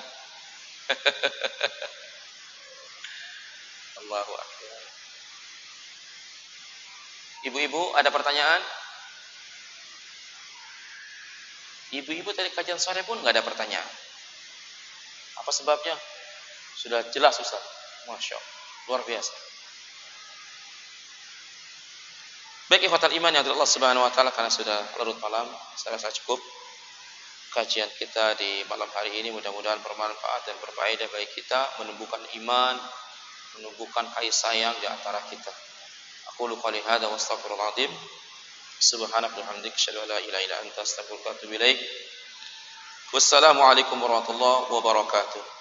Allahu akbar. Ibu-ibu ada pertanyaan? Ibu-ibu tadi kajian sore pun nggak ada pertanyaan. Apa sebabnya? Sudah jelas Ustaz. Masya Allah. Luar biasa. Baik ikhwatal iman yang Allah Subhanahu wa taala, karena sudah larut malam, saya rasa cukup kajian kita di malam hari ini. Mudah-mudahan bermanfaat dan berfaedah bagi kita, menumbuhkan iman, menumbuhkan kasih sayang di antara kita. Aqulu qouli hadza wa astaghfirullah azim. Subhanaka wa bihamdika asyhadu an la ilaha illa anta astaghfiruka wa atubu ilaik. Wassalamu alaikum warahmatullahi wabarakatuh.